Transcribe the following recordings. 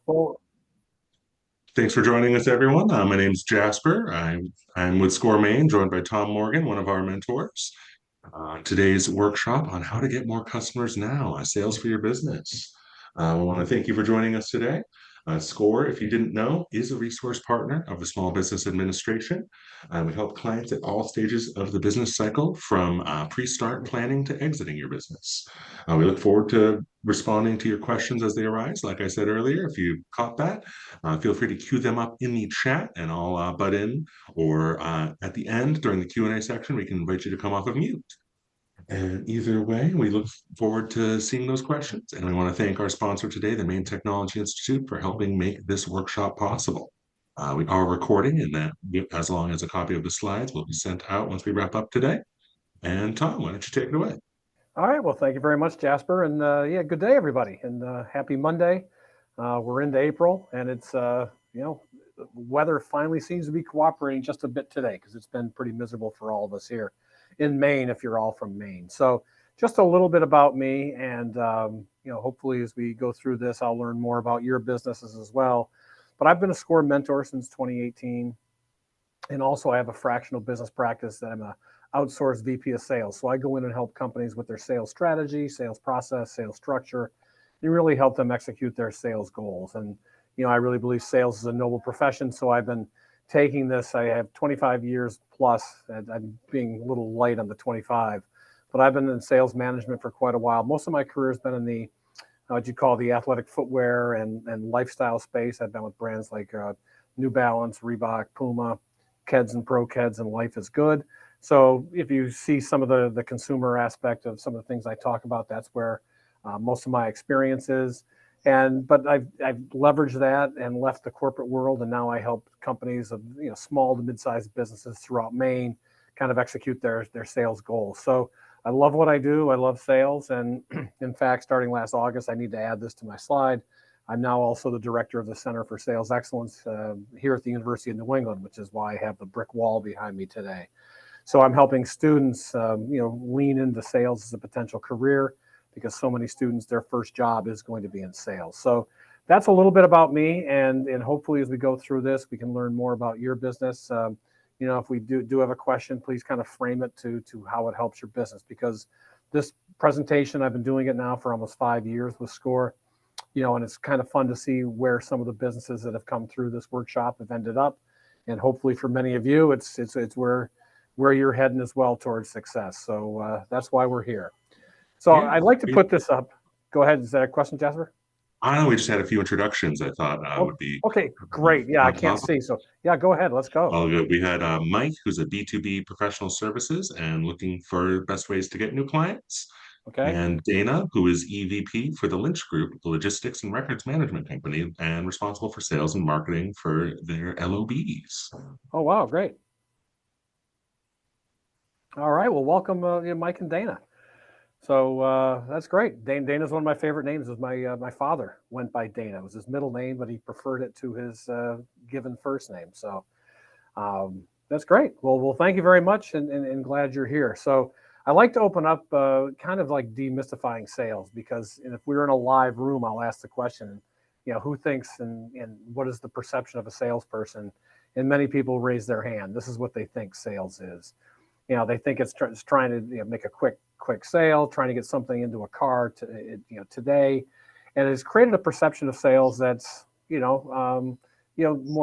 Well, Thanks for joining us, everyone. My name's Jasper. I'm with Score Main, joined by Tom Morgan, one of our mentors. Today's workshop on how to get more customers now, sales for your business. We want to thank you for joining us today. Score, if you didn't know, is a resource partner of the Small Business Administration. We help clients at all stages of the business cycle, from pre-start planning to exiting your business. We look forward to responding to your questions as they arise. Like I said earlier, if you caught that, feel free to queue them up in the chat, and I'll butt in. Or at the end during the Q&A section, we can invite you to come off of mute. And either way, we look forward to seeing those questions. And we want to thank our sponsor today, the Maine Technology Institute, for helping make this workshop possible. We are recording, and that, as long as a copy of the slides, will be sent out once we wrap up today. And Tom, why don't you take it away? all right. Well, thank you very much, Jasper. And yeah, good day, everybody. And happy Monday. We're into April, and it's, the weather finally seems to be cooperating just a bit today because it's been pretty miserable for all of us here in Maine, if you're all from Maine. So, just a little bit about me. And, hopefully as we go through this, I'll learn more about your businesses as well. But I've been a SCORE mentor since 2018. And also, I have a fractional business practice that I'm a outsourced VP of sales. So I go in and help companies with their sales strategy, sales process, sales structure, and really help them execute their sales goals. And, I really believe sales is a noble profession. So I've been taking this, I have 25 years plus, and I'm being a little light on the 25, but I've been in sales management for quite a while. Most of my career has been in the, what you call the athletic footwear and lifestyle space. I've been with brands like New Balance, Reebok, Puma, Keds and Pro Keds, and Life is Good. So if you see some of the consumer aspect of some of the things I talk about, that's where most of my experience is. But I've leveraged that and left the corporate world, and now I help companies of small to mid-sized businesses throughout Maine kind of execute their sales goals. So I love what I do. I love sales, and in fact, starting last August, I need to add this to my slide. I'm now also the director of the Center for Sales Excellence here at the University of New England, which is why I have the brick wall behind me today. So I'm helping students, lean into sales as a potential career, because so many students, their first job is going to be in sales. So that's a little bit about me, and hopefully as we go through this, we can learn more about your business. If we do have a question, please kind of frame it to how it helps your business, because this presentation, I've been doing it now for almost 5 years with SCORE, and it's kind of fun to see where some of the businesses that have come through this workshop have ended up. And hopefully for many of you, it's where you're heading as well towards success. So that's why we're here. So Yeah. I'd like to put this up. Go ahead. Is that a question, Jasper? I know we just had a few introductions I thought Oh, would be okay, great. Yeah, I on can't top. see. So yeah, go ahead. Let's go. All good. We had Mike, who's a B2B professional services and looking for best ways to get new clients. Okay. And Dana, who is EVP for the Lynch Group, the logistics and records management company, and responsible for sales and marketing for their LOBs. Oh, wow, great. All right. Well, welcome, Mike and Dana. So that's great. Dana's one of my favorite names. Was my father went by Dana. It was his middle name, but he preferred it to his given first name. So that's great. Well, thank you very much, and glad you're here. So I like to open up kind of like demystifying sales, because if we were in a live room, I'll ask the question, who thinks and what is the perception of a salesperson? And many people raise their hand. This is what they think sales is. They think it's trying to make a quick sale, trying to get something into a car today, and it's created a perception of sales that's more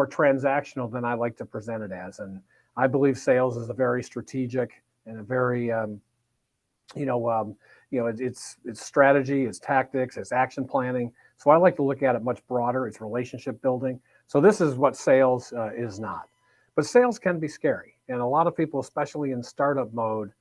transactional than I like to present it as. And I believe sales is a very strategic and a very it's strategy, it's tactics, it's action planning. So I like to look at it much broader. It's relationship building. So this is what sales is not. But sales can be scary. And a lot of people, especially in startup mode,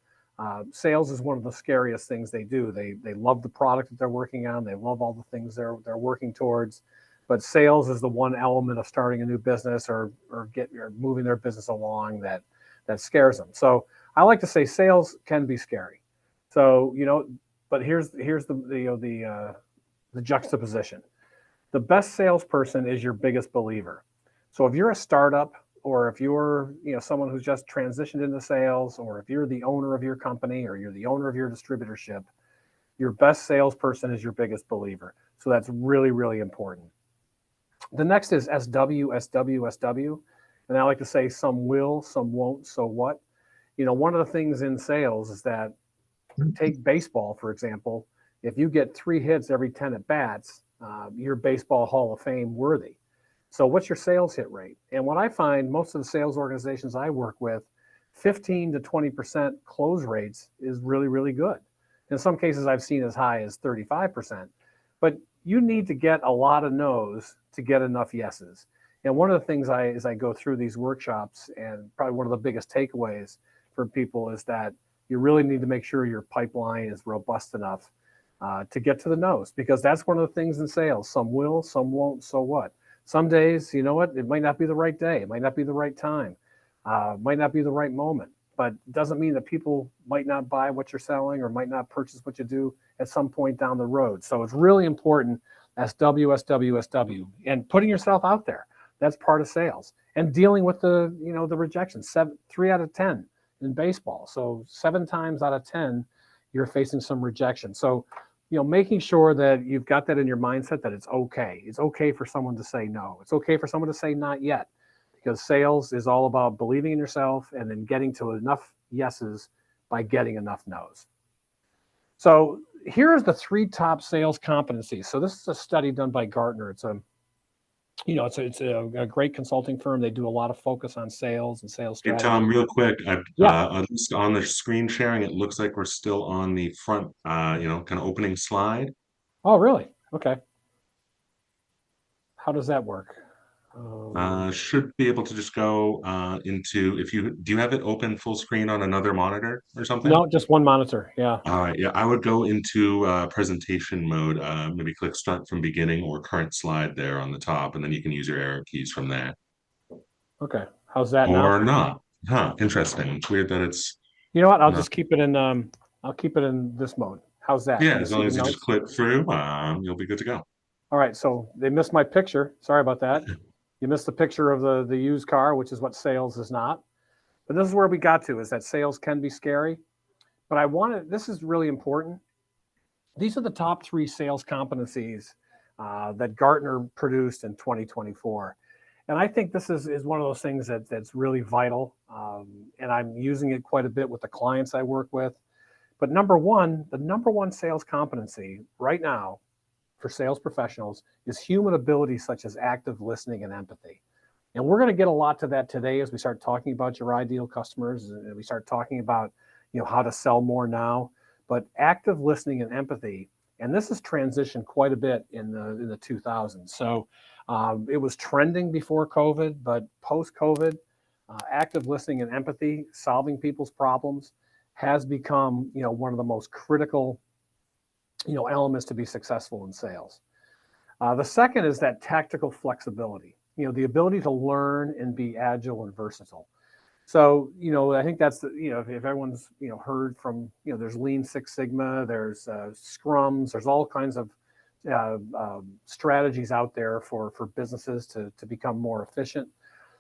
sales is one of the scariest things they do. They love the product that they're working on. They love all the things they're working towards. But sales is the one element of starting a new business or moving their business along that scares them. So I like to say sales can be scary. So but here's the juxtaposition. The best salesperson is your biggest believer. So if you're a startup, or if you're someone who's just transitioned into sales, or if you're the owner of your company, or you're the owner of your distributorship, your best salesperson is your biggest believer. So that's really, really important. The next is SW, SW, SW. And I like to say some will, some won't, so what? One of the things in sales is that, take baseball, for example. If you get 3 hits every 10 at bats, you're Baseball Hall of Fame worthy. So what's your sales hit rate? And what I find, most of the sales organizations I work with, 15 to 20% close rates is really, really good. In some cases, I've seen as high as 35%. But you need to get a lot of no's to get enough yeses. And one of the things as I go through these workshops, and probably one of the biggest takeaways for people, is that you really need to make sure your pipeline is robust enough to get to the no's, because that's one of the things in sales. Some will, some won't, so what? Some days, you know what, it might not be the right day. It might not be the right time. Might not be the right moment. But it doesn't mean that people might not buy what you're selling or might not purchase what you do at some point down the road. So it's really important, SW, SW, SW, and putting yourself out there. That's part of sales. And dealing with the rejection. 3 out of 10 in baseball. So 7 times out of 10, you're facing some rejection. So, making sure that you've got that in your mindset, that it's okay. It's okay for someone to say no. It's okay for someone to say not yet, because sales is all about believing in yourself and then getting to enough yeses by getting enough no's. So here's the 3 top sales competencies. So this is a study done by Gartner. It's a great consulting firm. They do a lot of focus on sales and sales Hey, strategy. Tom, real quick, Yeah. at least on the screen sharing, it looks like we're still on the front, kind of opening slide. Oh, really? Okay. How does that work? Should be able to just go into, do you have it open full screen on another monitor or something? No, just one monitor. Yeah. All right, yeah, I would go into presentation mode, maybe click start from beginning or current slide there on the top, and then you can use your arrow keys from there. Okay. How's that now? Or not. Huh, interesting. It's weird that it's You know what? I'll not. just keep it in. I'll keep it in this mode. How's that? Yeah, Can you as see long the as you just notes? click through, you'll be good to go. All right. So they missed my picture. Sorry about that. You missed the picture of the used car, which is what sales is not. But this is where we got to, is that sales can be scary. But this is really important. These are the top 3 sales competencies that Gartner produced in 2024. And I think this is one of those things that's really vital. And I'm using it quite a bit with the clients I work with. But the number one sales competency right now for sales professionals is human abilities such as active listening and empathy. And we're going to get a lot to that today as we start talking about your ideal customers and we start talking about how to sell more now. But active listening and empathy, and this has transitioned quite a bit in the 2000s. So it was trending before COVID, but post-COVID, active listening and empathy, solving people's problems, has become one of the most critical elements to be successful in sales. The second is that tactical flexibility, the ability to learn and be agile and versatile. So, I think that's if everyone's heard from there's Lean Six Sigma, there's Scrums, there's all kinds of strategies out there for businesses to become more efficient.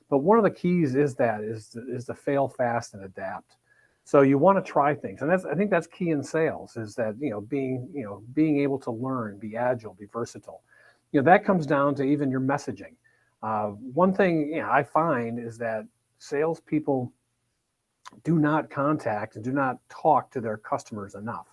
But one of the keys is to fail fast and adapt. So you want to try things, and I think that's key in sales, is that being able to learn, be agile, be versatile. That comes down to even your messaging. One thing I find is that salespeople do not contact and do not talk to their customers enough.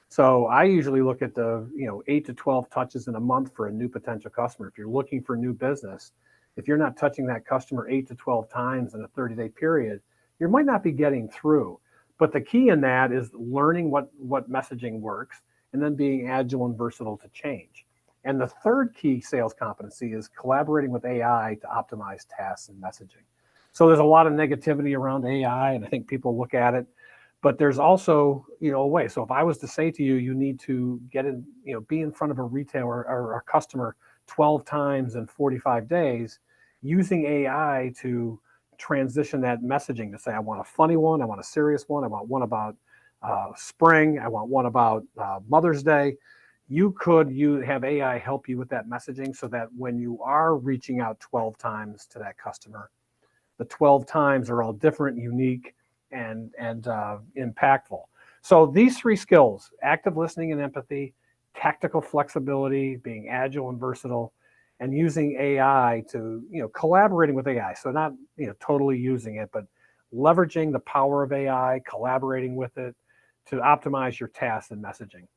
So I usually look at the 8 to 12 touches in a month for a new potential customer. If you're looking for new business, if you're not touching that customer 8 to 12 times in a 30-day period, you might not be getting through. But the key in that is learning what messaging works and then being agile and versatile to change. And the third key sales competency is collaborating with AI to optimize tasks and messaging. So there's a lot of negativity around AI, and I think people look at it, but there's also, a way. So if I was to say to you, you need to be in front of a retailer or a customer 12 times in 45 days, using AI to transition that messaging to say, I want a funny one, I want a serious one, I want one about spring, I want one about Mother's Day. You have AI help you with that messaging so that when you are reaching out 12 times to that customer, the 12 times are all different, unique, and impactful. So these 3 skills, active listening and empathy, tactical flexibility, being agile and versatile, and using AI to, collaborating with AI. So not, totally using it, but leveraging the power of AI, collaborating with it to optimize your tasks and messaging.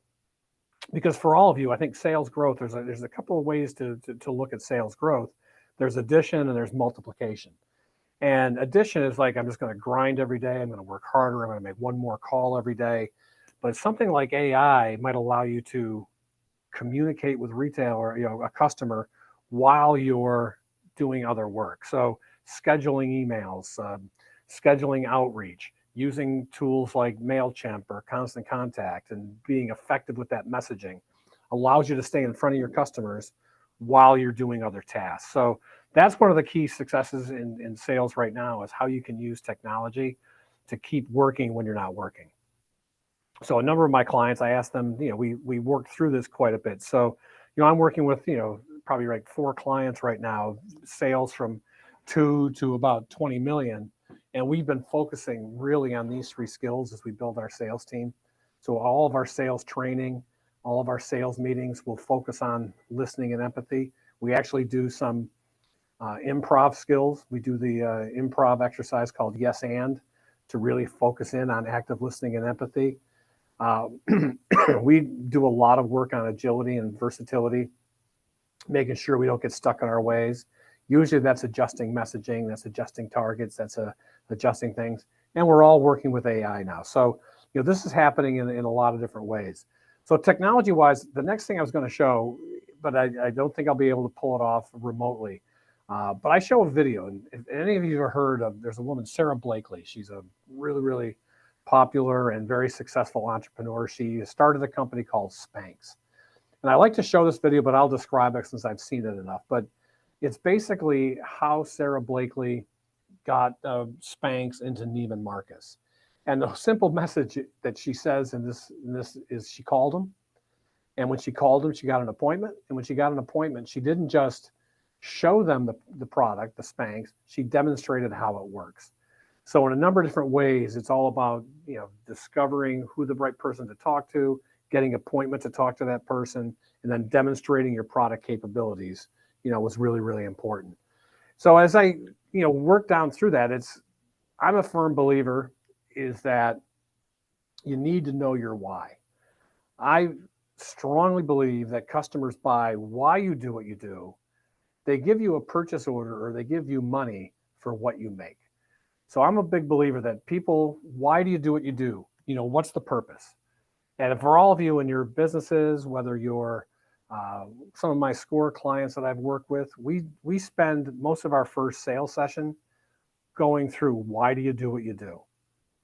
Because for all of you, I think sales growth, there's a couple of ways to look at sales growth. There's addition and there's multiplication. And addition is like, I'm just going to grind every day. I'm going to work harder. I'm going to make one more call every day. But something like AI might allow you to communicate with retailer, a customer, while you're doing other work. So scheduling emails, scheduling outreach, using tools like MailChimp or Constant Contact, and being effective with that messaging allows you to stay in front of your customers while you're doing other tasks. So that's one of the key successes in sales right now, is how you can use technology to keep working when you're not working. So a number of my clients, I asked them, we worked through this quite a bit. So, I'm working with, probably like 4 clients right now, sales from 2 to about 20 million. And we've been focusing really on these 3 skills as we build our sales team. So all of our sales training, all of our sales meetings will focus on listening and empathy. We actually do some improv skills. We do the improv exercise called Yes and, to really focus in on active listening and empathy. We do a lot of work on agility and versatility, making sure we don't get stuck in our ways. Usually that's adjusting messaging, that's adjusting targets, that's adjusting things. And we're all working with AI now. So, this is happening in a lot of different ways. So technology-wise, the next thing I was going to show, but I don't think I'll be able to pull it off remotely. But I show a video, and if any of you have heard of, there's a woman, Sarah Blakely. She's a really, really popular and very successful entrepreneur. She started a company called Spanx. And I like to show this video, but I'll describe it since I've seen it enough. But it's basically how Sarah Blakely got Spanx into Neiman Marcus. And the simple message that she says in this is, she called him. And when she called him, she got an appointment. And when she got an appointment, she didn't just show them the product, the Spanx, she demonstrated how it works. So in a number of different ways, it's all about, discovering who the right person to talk to, getting appointment to talk to that person, and then demonstrating your product capabilities, was really, really important. So as I, work down through that, I'm a firm believer is that you need to know your why. I strongly believe that customers buy why you do what you do. They give you a purchase order or they give you money for what you make. So I'm a big believer that people, why do you do what you do? What's the purpose? And for all of you in your businesses, whether you're some of my SCORE clients that I've worked with, we spend most of our first sales session going through, why do you do what you do?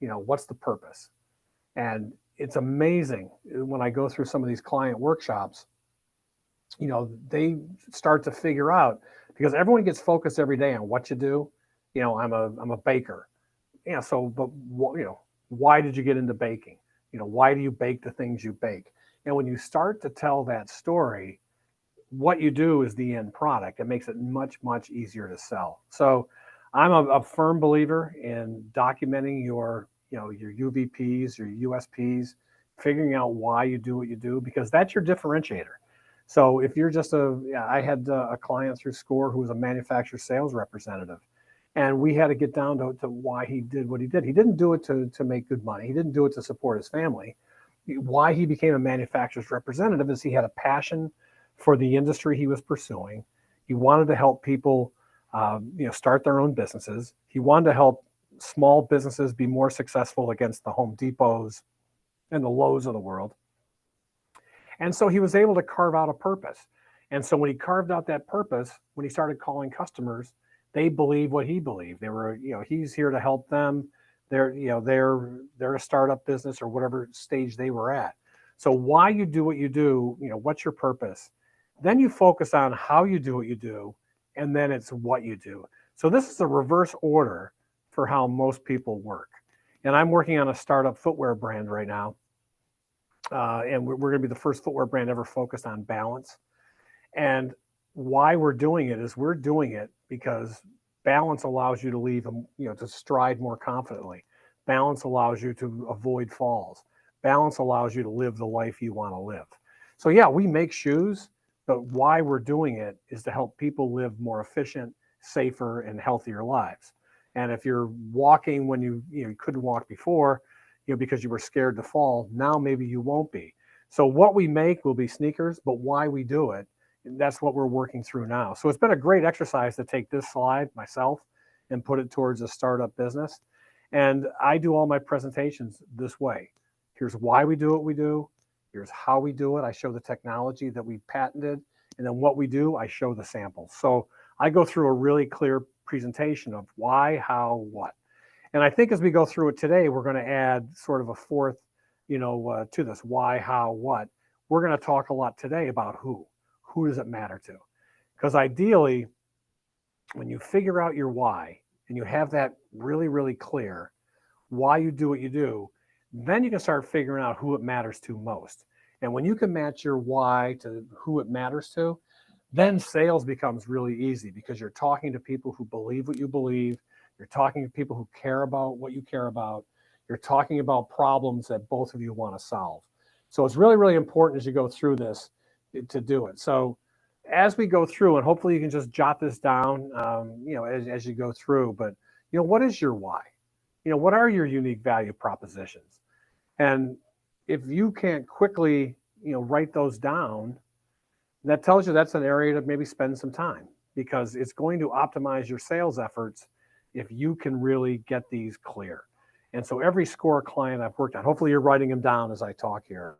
What's the purpose? And it's amazing when I go through some of these client workshops, they start to figure out, because everyone gets focused every day on what you do. I'm a baker. But why did you get into baking? Why do you bake the things you bake? And when you start to tell that story, what you do is the end product. It makes it much, much easier to sell. So I'm a firm believer in documenting your UVPs, your USPs, figuring out why you do what you do, because that's your differentiator. So if you're just I had a client through SCORE who was a manufacturer sales representative, and we had to get down to why he did what he did. He didn't do it to make good money. He didn't do it to support his family. Why he became a manufacturer's representative is he had a passion for the industry he was pursuing. He wanted to help people, start their own businesses. He wanted to help small businesses be more successful against the Home Depots and the Lowe's of the world. And so he was able to carve out a purpose. And so when he carved out that purpose, when he started calling customers, they believed what he believed. They were, he's here to help them. They're a startup business or whatever stage they were at. So why you do what you do, what's your purpose? Then you focus on how you do what you do, and then it's what you do. So this is a reverse order for how most people work. And I'm working on a startup footwear brand right now. And we're going to be the first footwear brand ever focused on balance. And why we're doing it is we're doing it because balance allows you to leave, to stride more confidently. Balance allows you to avoid falls. Balance allows you to live the life you want to live. So yeah, we make shoes, but why we're doing it is to help people live more efficient, safer, and healthier lives. And if you're walking when you couldn't walk before, because you were scared to fall, now maybe you won't be. So what we make will be sneakers, but why we do it, that's what we're working through now. So it's been a great exercise to take this slide myself and put it towards a startup business. And I do all my presentations this way. Here's why we do what we do. Here's how we do it. I show the technology that we patented. And then what we do, I show the samples. So I go through a really clear presentation of why, how, what. And I think as we go through it today, we're going to add sort of a fourth, to this why, how, what. We're going to talk a lot today about who. Who does it matter to? Because ideally, when you figure out your why and you have that really, really clear, why you do what you do, then you can start figuring out who it matters to most. And when you can match your why to who it matters to, then sales becomes really easy because you're talking to people who believe what you believe. You're talking to people who care about what you care about. You're talking about problems that both of you want to solve. So it's really, really important as you go through this to do it. So as we go through, and hopefully you can just jot this down, as you go through, but, what is your why? What are your unique value propositions? And if you can't quickly, write those down, that tells you that's an area to maybe spend some time, because it's going to optimize your sales efforts if you can really get these clear. And so every SCORE client I've worked on, hopefully you're writing them down as I talk here.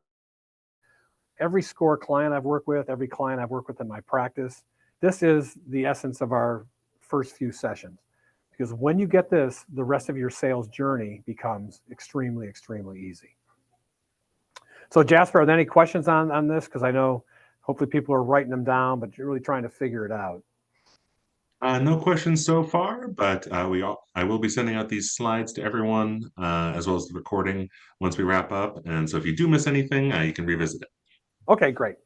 Every SCORE client I've worked with, every client I've worked with in my practice, this is the essence of our first few sessions. Because when you get this, the rest of your sales journey becomes extremely, extremely easy. So Jasper, are there any questions on this? Because I know hopefully people are writing them down, but you're really trying to figure it out. No questions so far, but I will be sending out these slides to everyone, as well as the recording once we wrap up. And so if you do miss anything, you can revisit it. Okay, great.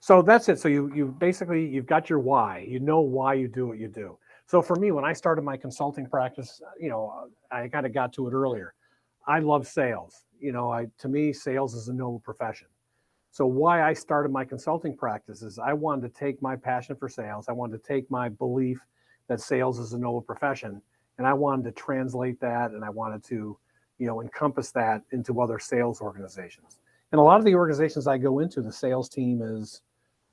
So that's it. So you basically, you've got your why. You know why you do what you do. So for me, when I started my consulting practice, I kind of got to it earlier. I love sales. To me, sales is a noble profession. So why I started my consulting practice is I wanted to take my passion for sales. I wanted to take my belief that sales is a noble profession, and I wanted to translate that, and I wanted to, encompass that into other sales organizations. And a lot of the organizations I go into, the sales team is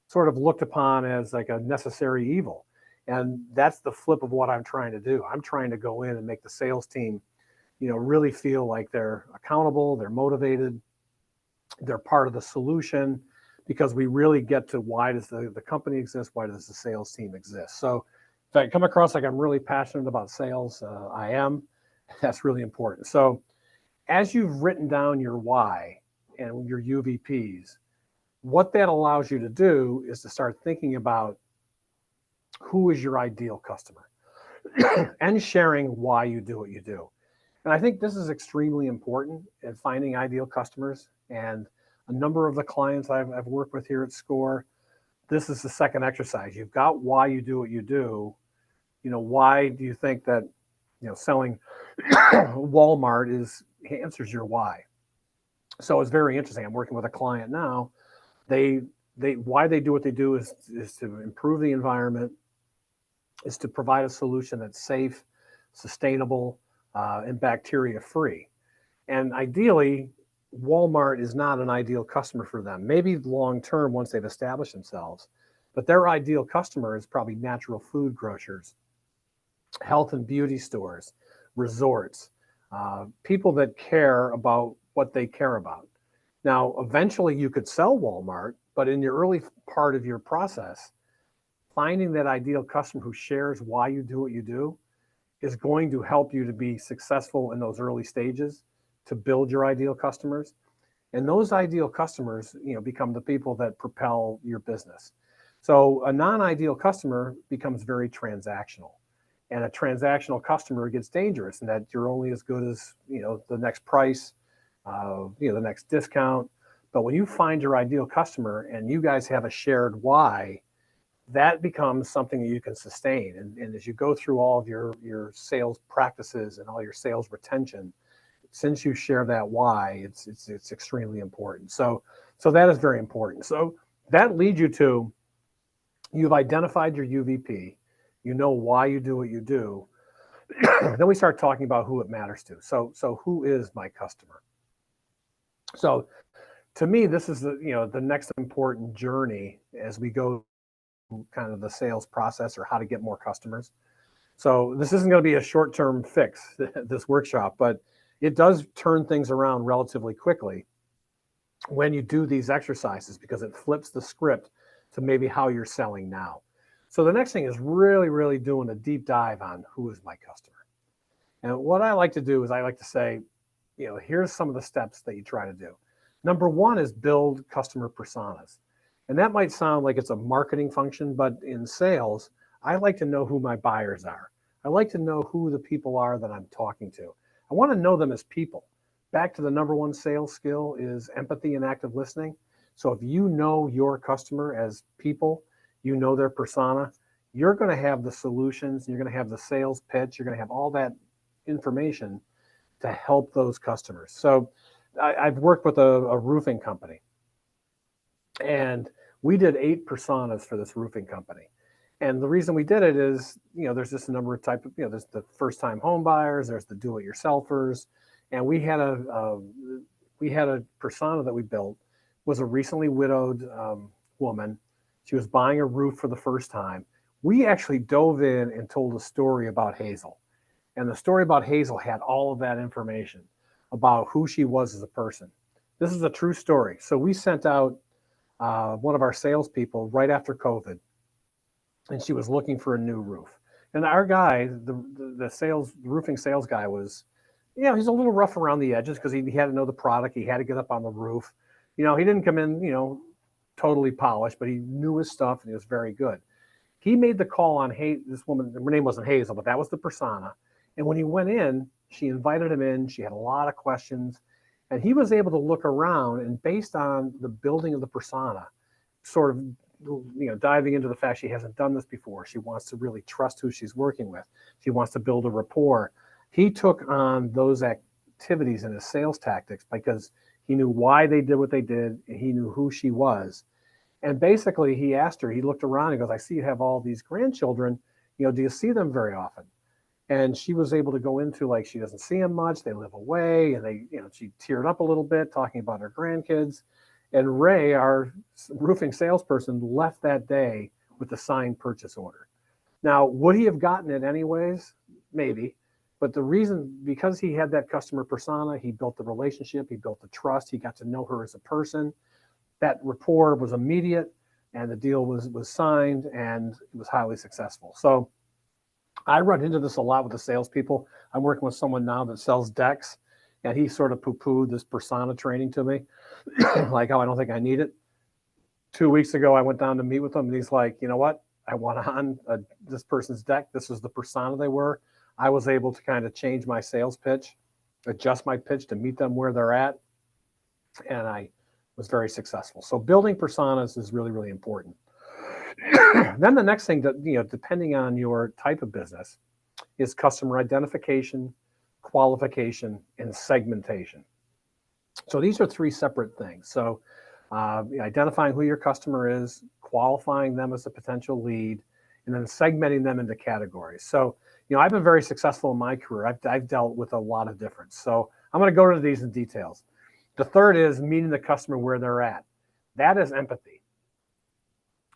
sort of looked upon as like a necessary evil. And that's the flip of what I'm trying to do. I'm trying to go in and make the sales team, really feel like they're accountable, they're motivated, they're part of the solution, because we really get to why does the company exist? Why does the sales team exist? So if I come across like I'm really passionate about sales, I am. That's really important. So as you've written down your why and your UVPs, what that allows you to do is to start thinking about who is your ideal customer and sharing why you do what you do. And I think this is extremely important in finding ideal customers. And a number of the clients I've worked with here at SCORE, this is the second exercise. You've got why you do what you do. Why do you think that, selling Walmart answers your why? So it's very interesting. I'm working with a client now. Why they do what they do is to improve the environment, is to provide a solution that's safe, sustainable, and bacteria-free. And ideally, Walmart is not an ideal customer for them. Maybe long-term once they've established themselves, but their ideal customer is probably natural food grocers, health and beauty stores, resorts, people that care about what they care about. Now, eventually you could sell Walmart, but in your early part of your process, finding that ideal customer who shares why you do what you do is going to help you to be successful in those early stages to build your ideal customers. And those ideal customers, become the people that propel your business. So a non-ideal customer becomes very transactional. And a transactional customer gets dangerous in that you're only as good as, the next price, the next discount. But when you find your ideal customer and you guys have a shared why, that becomes something that you can sustain. And as you go through all of your sales practices and all your sales retention, since you share that why, it's extremely important. So that is very important. So that leads you to You've identified your UVP. You know why you do what you do. Then we start talking about who it matters to. So who is my customer? So to me, this is the next important journey as we go kind of the sales process or how to get more customers. So this isn't going to be a short-term fix, this workshop, but it does turn things around relatively quickly when you do these exercises because it flips the script to maybe how you're selling now. So the next thing is really, really doing a deep dive on who is my customer. And what I like to do is I like to say, here's some of the steps that you try to do. Number one is build customer personas. And that might sound like it's a marketing function, but in sales, I like to know who my buyers are. I like to know who the people are that I'm talking to. I want to know them as people. Back to the number one sales skill is empathy and active listening. So if you know your customer as people, you know their persona, you're going to have the solutions, you're going to have the sales pitch, you're going to have all that information to help those customers. So I've worked with a roofing company, and we did 8 personas for this roofing company. And the reason we did it is, there's just a number of type of, there's the first-time home buyers, there's the do-it-yourselfers, and we had a persona that we built was a recently widowed woman. She was buying a roof for the first time. We actually dove in and told a story about Hazel. And the story about Hazel had all of that information about who she was as a person. This is a true story. So we sent out one of our salespeople right after COVID, and she was looking for a new roof. And our guy, the roofing sales guy was, he's a little rough around the edges because he had to know the product. He had to get up on the roof. He didn't come in, totally polished, but he knew his stuff and he was very good. He made the call on this woman. Her name wasn't Hazel, but that was the persona. And when he went in, she invited him in. She had a lot of questions. And he was able to look around and based on the building of the persona, sort of, diving into the fact she hasn't done this before. She wants to really trust who she's working with. She wants to build a rapport. He took on those activities in his sales tactics because he knew why they did what they did. And he knew who she was. And basically he asked her, he looked around and goes, I see you have all these grandchildren. Do you see them very often? And she was able to go into like she doesn't see them much. They live away, and she teared up a little bit talking about her grandkids. And Ray, our roofing salesperson, left that day with a signed purchase order. Now, would he have gotten it anyways? Maybe. But the reason, because he had that customer persona, he built the relationship, he built the trust, he got to know her as a person. That rapport was immediate, and the deal was signed, and it was highly successful. So I run into this a lot with the salespeople. I'm working with someone now that sells decks, and he sort of poo-pooed this persona training to me, like, oh, I don't think I need it. 2 weeks ago, I went down to meet with him, and he's like, you know what? I want on this person's deck. This is the persona they were. I was able to kind of change my sales pitch, adjust my pitch to meet them where they're at, and I was very successful. So building personas is really, really important. Then the next thing that, depending on your type of business, is customer identification, qualification, and segmentation. So these are 3 separate things. So identifying who your customer is, qualifying them as a potential lead, and then segmenting them into categories. So, I've been very successful in my career. I've dealt with a lot of different. So I'm going to go into these in details. The third is meeting the customer where they're at. That is empathy.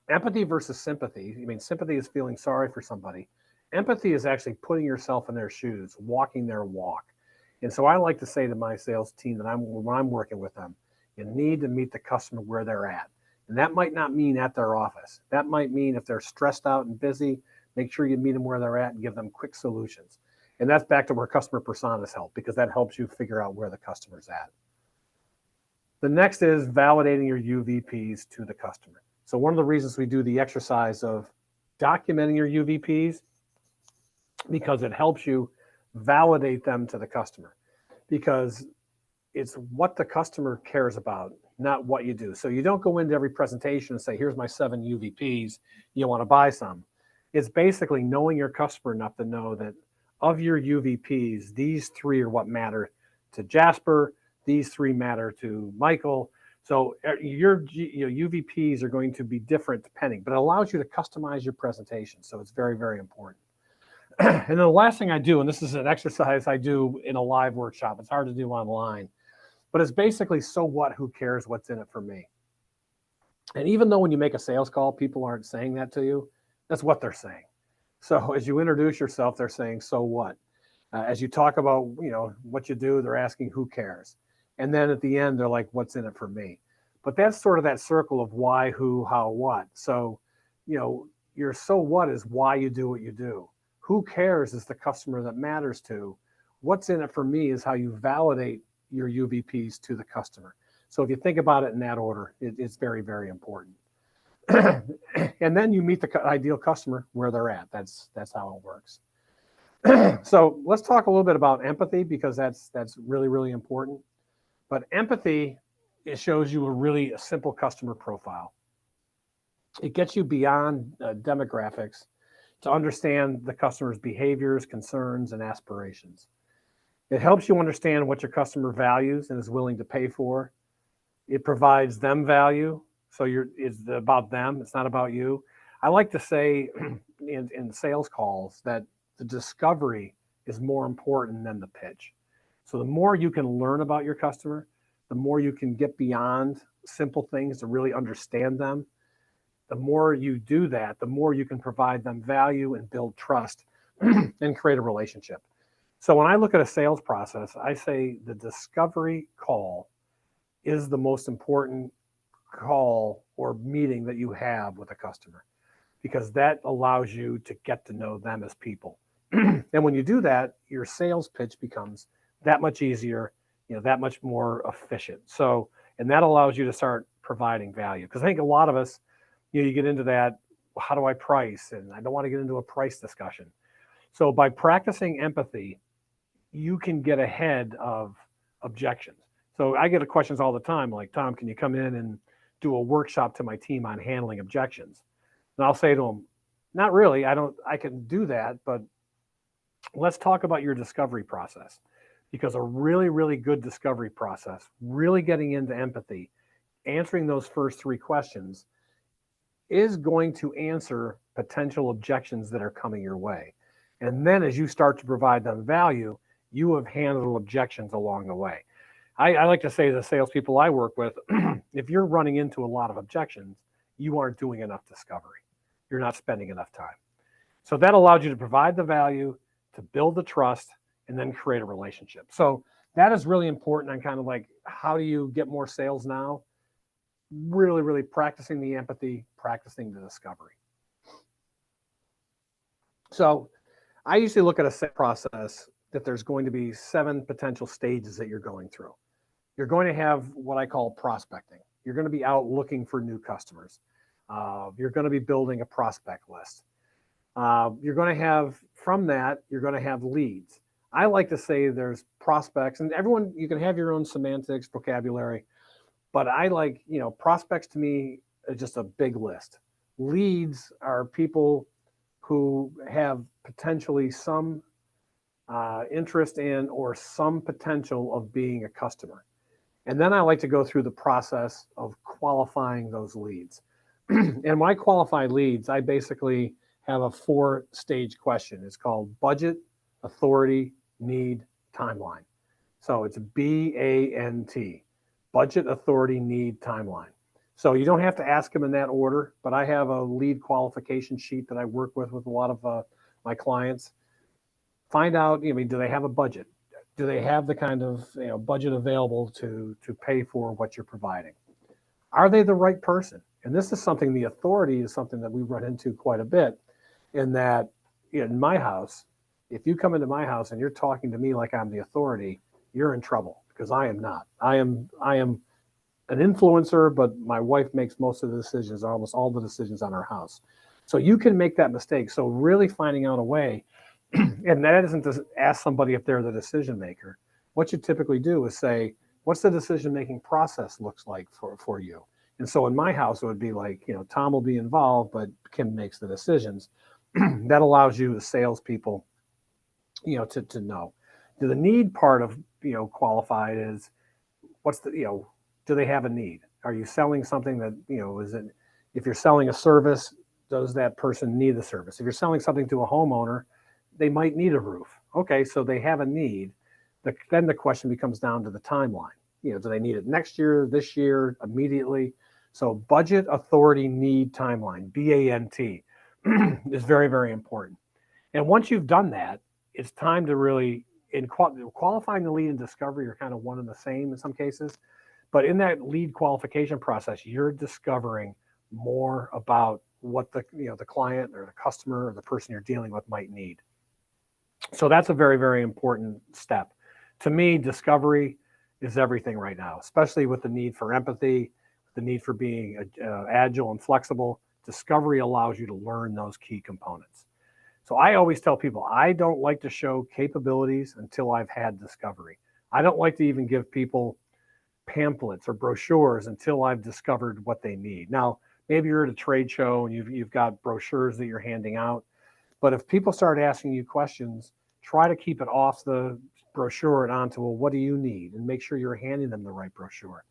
Empathy versus sympathy. Sympathy is feeling sorry for somebody. Empathy is actually putting yourself in their shoes, walking their walk. And so I like to say to my sales team that when I'm working with them, you need to meet the customer where they're at. And that might not mean at their office. That might mean if they're stressed out and busy, make sure you meet them where they're at and give them quick solutions. And that's back to where customer personas help, because that helps you figure out where the customer's at. The next is validating your UVPs to the customer. So one of the reasons we do the exercise of documenting your UVPs, because it helps you validate them to the customer, because it's what the customer cares about, not what you do. So you don't go into every presentation and say, here's my 7 UVPs, you want to buy some. It's basically knowing your customer enough to know that of your UVPs, these 3 are what matter to Jasper, these 3 matter to Michael, So your UVPs are going to be different depending, but it allows you to customize your presentation. So it's very, very important. And then the last thing I do, and this is an exercise I do in a live workshop, it's hard to do online, but it's basically, so what, who cares, what's in it for me? And even though when you make a sales call, people aren't saying that to you, that's what they're saying. So as you introduce yourself, they're saying, so what? As you talk about, what you do, they're asking, who cares? And then at the end, they're like, what's in it for me? But that's sort of that circle of why, who, how, what. So, your so what is why you do what you do. Who cares is the customer that matters to. What's in it for me is how you validate your UVPs to the customer. So if you think about it in that order, it's very, very important. And then you meet the ideal customer where they're at. That's how it works. So let's talk a little bit about empathy, because that's really, really important. But empathy, it shows you a simple customer profile. It gets you beyond demographics to understand the customer's behaviors, concerns, and aspirations. It helps you understand what your customer values and is willing to pay for. It provides them value. So it's about them. It's not about you. I like to say in sales calls that the discovery is more important than the pitch. So the more you can learn about your customer, the more you can get beyond simple things to really understand them. The more you do that, the more you can provide them value and build trust and create a relationship. So when I look at a sales process, I say the discovery call is the most important call or meeting that you have with a customer, because that allows you to get to know them as people. And when you do that, your sales pitch becomes that much easier, that much more efficient. So, and that allows you to start providing value. Because I think a lot of us, you get into that, how do I price? And I don't want to get into a price discussion. So by practicing empathy, you can get ahead of objections. So I get questions all the time, like, Tom, can you come in and do a workshop to my team on handling objections? And I'll say to them, not really. I can do that, but let's talk about your discovery process, because a really, really good discovery process, really getting into empathy, answering those first 3 questions is going to answer potential objections that are coming your way. And then as you start to provide them value, you have handled objections along the way. I like to say to the salespeople I work with, if you're running into a lot of objections, you aren't doing enough discovery. You're not spending enough time. So that allows you to provide the value, to build the trust, and then create a relationship. So that is really important on kind of like, how do you get more sales now? Really, really practicing the empathy, practicing the discovery. So I usually look at a set process that there's going to be 7 potential stages that you're going through. You're going to have what I call prospecting. You're going to be out looking for new customers. You're going to be building a prospect list. You're going to have, from that, you're going to have leads. I like to say there's prospects, and everyone, you can have your own semantics, vocabulary, but I like, prospects to me is just a big list. Leads are people who have potentially some interest in or some potential of being a customer. And then I like to go through the process of qualifying those leads. And when I qualify leads, I basically have a 4-stage question. It's called budget, authority, need, timeline. So it's BANT, budget, authority, need, timeline. So you don't have to ask them in that order, but I have a lead qualification sheet that I work with a lot of my clients. Find out, do they have a budget? Do they have the kind of budget available to pay for what you're providing? Are they the right person? And this is something, the authority is something that we run into quite a bit, in that in my house, if you come into my house and you're talking to me like I'm the authority, you're in trouble, because I am not. I am an influencer, but my wife makes most of the decisions, almost all the decisions on our house. So you can make that mistake. So really finding out a way, and that isn't to ask somebody if they're the decision maker. What you typically do is say, what's the decision-making process looks like for you? And so in my house, it would be like, Tom will be involved, but Kim makes the decisions. That allows you, the salespeople, to know. The need part of, qualified is, what's the, do they have a need? Are you selling something that, is it, if you're selling a service, does that person need the service? If you're selling something to a homeowner, they might need a roof. Okay, so they have a need. Then the question becomes down to the timeline. Do they need it next year, this year, immediately? So budget, authority, need, timeline, BANT, is very, very important. And once you've done that, it's time to really, qualifying the lead and discovery are kind of one and the same in some cases. But in that lead qualification process, you're discovering more about what the client or the customer or the person you're dealing with might need. So that's a very, very important step. To me, discovery is everything right now, especially with the need for empathy, the need for being agile and flexible. Discovery allows you to learn those key components. So I always tell people, I don't like to show capabilities until I've had discovery. I don't like to even give people pamphlets or brochures until I've discovered what they need. Now, maybe you're at a trade show and you've got brochures that you're handing out, but if people start asking you questions, try to keep it off the brochure and onto, well, what do you need? And make sure you're handing them the right brochure.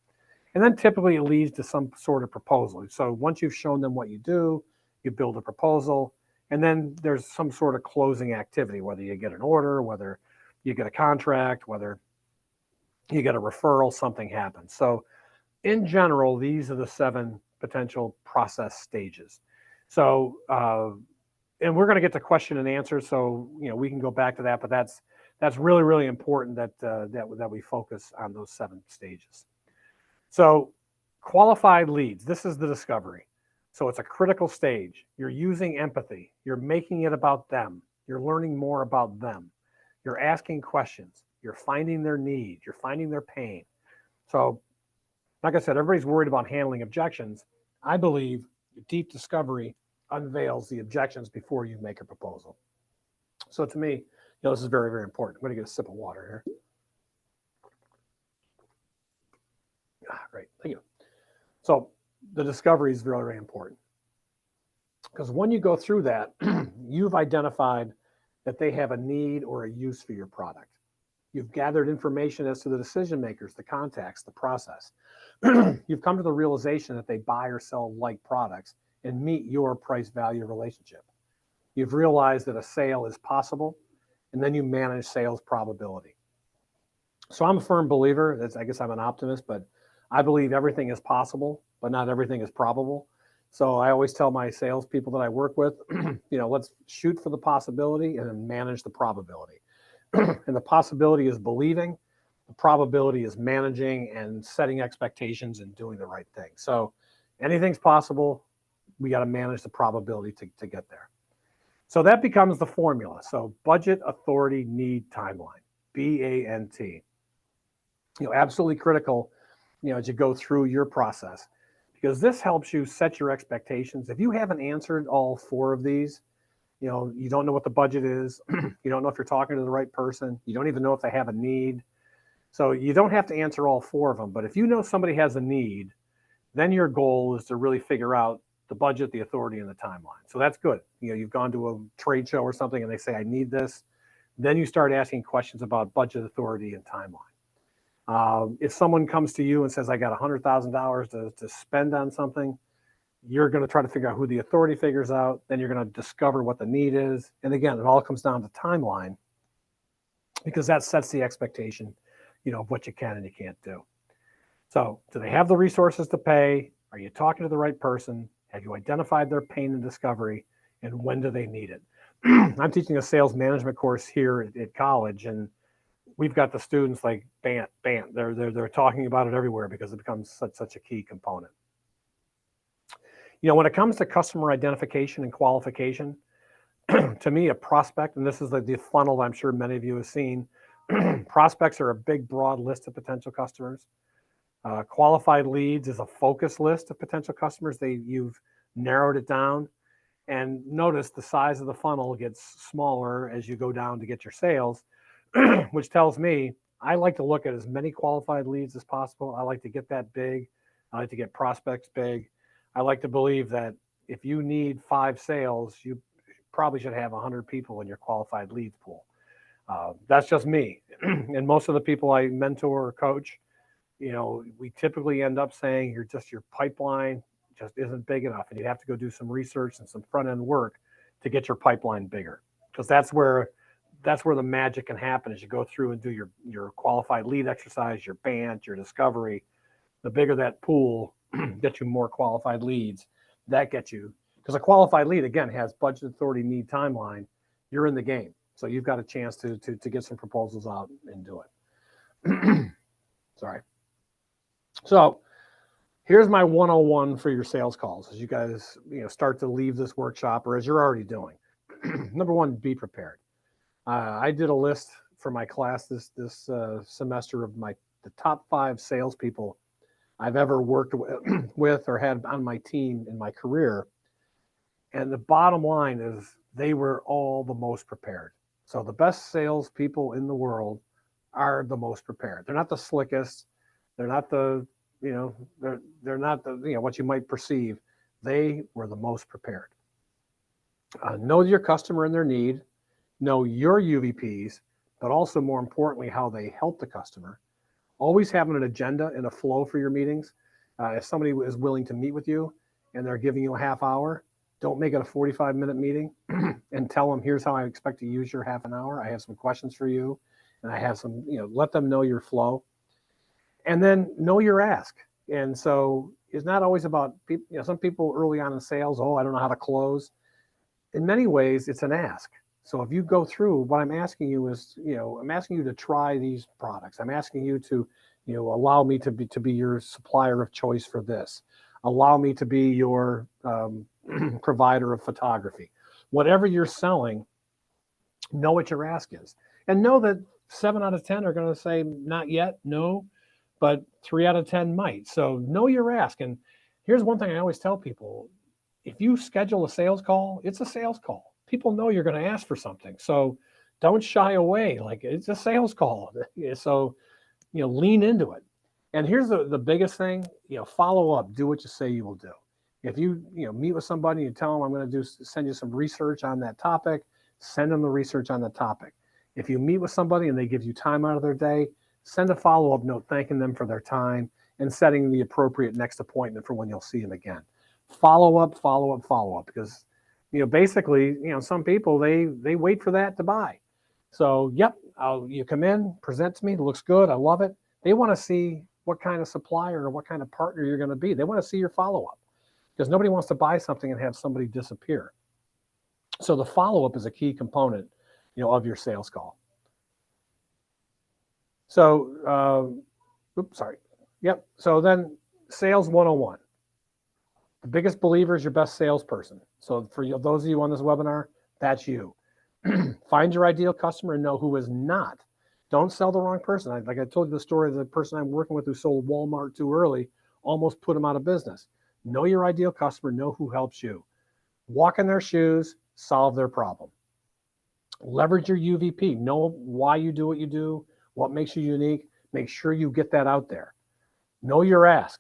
And then typically it leads to some sort of proposal. So once you've shown them what you do, you build a proposal, and then there's some sort of closing activity, whether you get an order, whether you get a contract, whether you get a referral, something happens. So in general, these are the 7 potential process stages. So, and we're going to get to question and answer, so we can go back to that, but that's really, really important that we focus on those 7 stages. So qualified leads, this is the discovery. So it's a critical stage. You're using empathy. You're making it about them. You're learning more about them. You're asking questions. You're finding their need. You're finding their pain. So like I said, everybody's worried about handling objections. I believe deep discovery unveils the objections before you make a proposal. So to me, this is very, very important. I'm going to get a sip of water here. Great, thank you. So the discovery is very, very important, because when you go through that, you've identified that they have a need or a use for your product. You've gathered information as to the decision makers, the contacts, the process. You've come to the realization that they buy or sell like products and meet your price value relationship. You've realized that a sale is possible, and then you manage sales probability. So I'm a firm believer, I guess I'm an optimist, but I believe everything is possible, but not everything is probable. So I always tell my salespeople that I work with, let's shoot for the possibility and then manage the probability. And the possibility is believing, the probability is managing and setting expectations and doing the right thing. So anything's possible. We got to manage the probability to get there. So that becomes the formula. So budget, authority, need, timeline, BANT. Absolutely critical, as you go through your process, because this helps you set your expectations. If you haven't answered all 4 of these, you don't know what the budget is. You don't know if you're talking to the right person. You don't even know if they have a need. So you don't have to answer all 4 of them. But if you know somebody has a need, then your goal is to really figure out the budget, the authority, and the timeline. So that's good. You've gone to a trade show or something and they say, I need this. Then you start asking questions about budget, authority, and timeline. If someone comes to you and says, I got $100,000 to spend on something, you're going to try to figure out who the authority figures out. Then you're going to discover what the need is. And again, it all comes down to timeline, because that sets the expectation, of what you can and you can't do. So do they have the resources to pay? Are you talking to the right person? Have you identified their pain and discovery? And when do they need it? I'm teaching a sales management course here at college, and we've got the students like BANT. They're talking about it everywhere because it becomes such a key component. When it comes to customer identification and qualification, to me, a prospect, and this is like the funnel I'm sure many of you have seen, prospects are a big, broad list of potential customers. Qualified leads is a focus list of potential customers. You've narrowed it down. And notice the size of the funnel gets smaller as you go down to get your sales, which tells me I like to look at as many qualified leads as possible. I like to get that big. I like to get prospects big. I like to believe that if you need 5 sales, you probably should have 100 people in your qualified leads pool. That's just me. And most of the people I mentor or coach, we typically end up saying your pipeline just isn't big enough, and you have to go do some research and some front end work to get your pipeline bigger, because that's where the magic can happen. As you go through and do your qualified lead exercise, your BANT, your discovery, the bigger that pool gets you more qualified leads. That gets you, because a qualified lead again has budget authority, need, timeline. You're in the game, so you've got a chance to get some proposals out and do it. Sorry. So here's my 101 for your sales calls as you guys start to leave this workshop, or as you're already doing. Number one, be prepared. I did a list for my class this semester of the top 5 salespeople I've ever worked with or had on my team in my career. And the bottom line is they were all the most prepared. So the best salespeople in the world are the most prepared. They're not the slickest. They're not the, they're not the, what you might perceive. They were the most prepared. Know your customer and their need. Know your UVPs, but also more importantly, how they help the customer. Always having an agenda and a flow for your meetings. If somebody is willing to meet with you and they're giving you a half hour, don't make it a 45-minute meeting and tell them, here's how I expect to use your half an hour. I have some questions for you. And I have some, let them know your flow. And then know your ask. And so it's not always about people, some people early on in sales, I don't know how to close. In many ways, it's an ask. So if you go through, what I'm asking you is, I'm asking you to try these products. I'm asking you to, allow me to be your supplier of choice for this. Allow me to be your provider of photography. Whatever you're selling, know what your ask is. And know that 7 out of 10 are going to say, not yet, no, but 3 out of 10 might. So know your ask. And here's one thing I always tell people. If you schedule a sales call, it's a sales call. People know you're going to ask for something. So don't shy away. Like, it's a sales call. So, lean into it. And here's the biggest thing, follow up, do what you say you will do. If you, meet with somebody, you tell them, I'm going to send you some research on that topic, send them the research on the topic. If you meet with somebody and they give you time out of their day, send a follow-up note thanking them for their time and setting the appropriate next appointment for when you'll see them again. Follow up, because, basically, some people, they wait for that to buy. So, yep, you come in, present to me, it looks good, I love it. They want to see what kind of supplier or what kind of partner you're going to be. They want to see your follow-up, because nobody wants to buy something and have somebody disappear. So the follow-up is a key component, of your sales call. So, Yep. So then sales 101. The biggest believer is your best salesperson. So for those of you on this webinar, that's you. Find your ideal customer and know who is not. Don't sell the wrong person. Like I told you the story of the person I'm working with who sold Walmart too early, almost put him out of business. Know your ideal customer, know who helps you. Walk in their shoes, solve their problem. Leverage your UVP. Know why you do what you do, what makes you unique. Make sure you get that out there. Know your ask.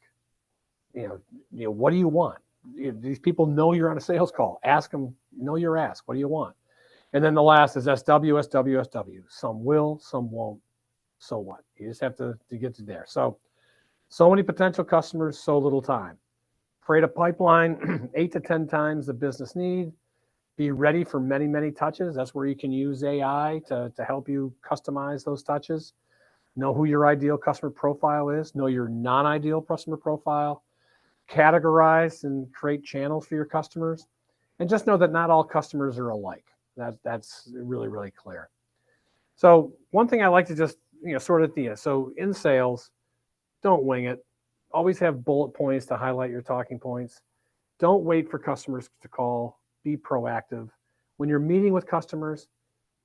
What do you want? These people know you're on a sales call. Ask them, know your ask. What do you want? And then the last is SW. Some will, some won't. So what? You just have to get to there. So many potential customers, so little time. Create a pipeline 8 to 10 times the business need. Be ready for many, many touches. That's where you can use AI to help you customize those touches. Know who your ideal customer profile is. Know your non-ideal customer profile. Categorize and create channels for your customers. And just know that not all customers are alike. That's really, really clear. So one thing I like to just, sort of, so in sales, don't wing it. Always have bullet points to highlight your talking points. Don't wait for customers to call. Be proactive. When you're meeting with customers,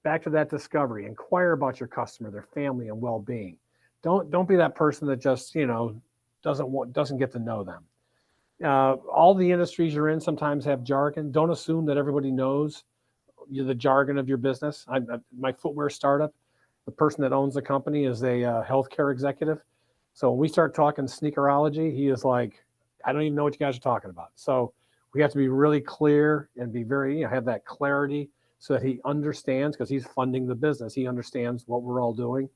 back to that discovery, inquire about your customer, their family and well-being. Don't be that person that just, doesn't get to know them. All the industries you're in sometimes have jargon. Don't assume that everybody knows the jargon of your business. My footwear startup, the person that owns the company is a healthcare executive. So when we start talking sneakerology, he is like, I don't even know what you guys are talking about. So we have to be really clear and be very, have that clarity so that he understands, because he's funding the business. He understands what we're all doing.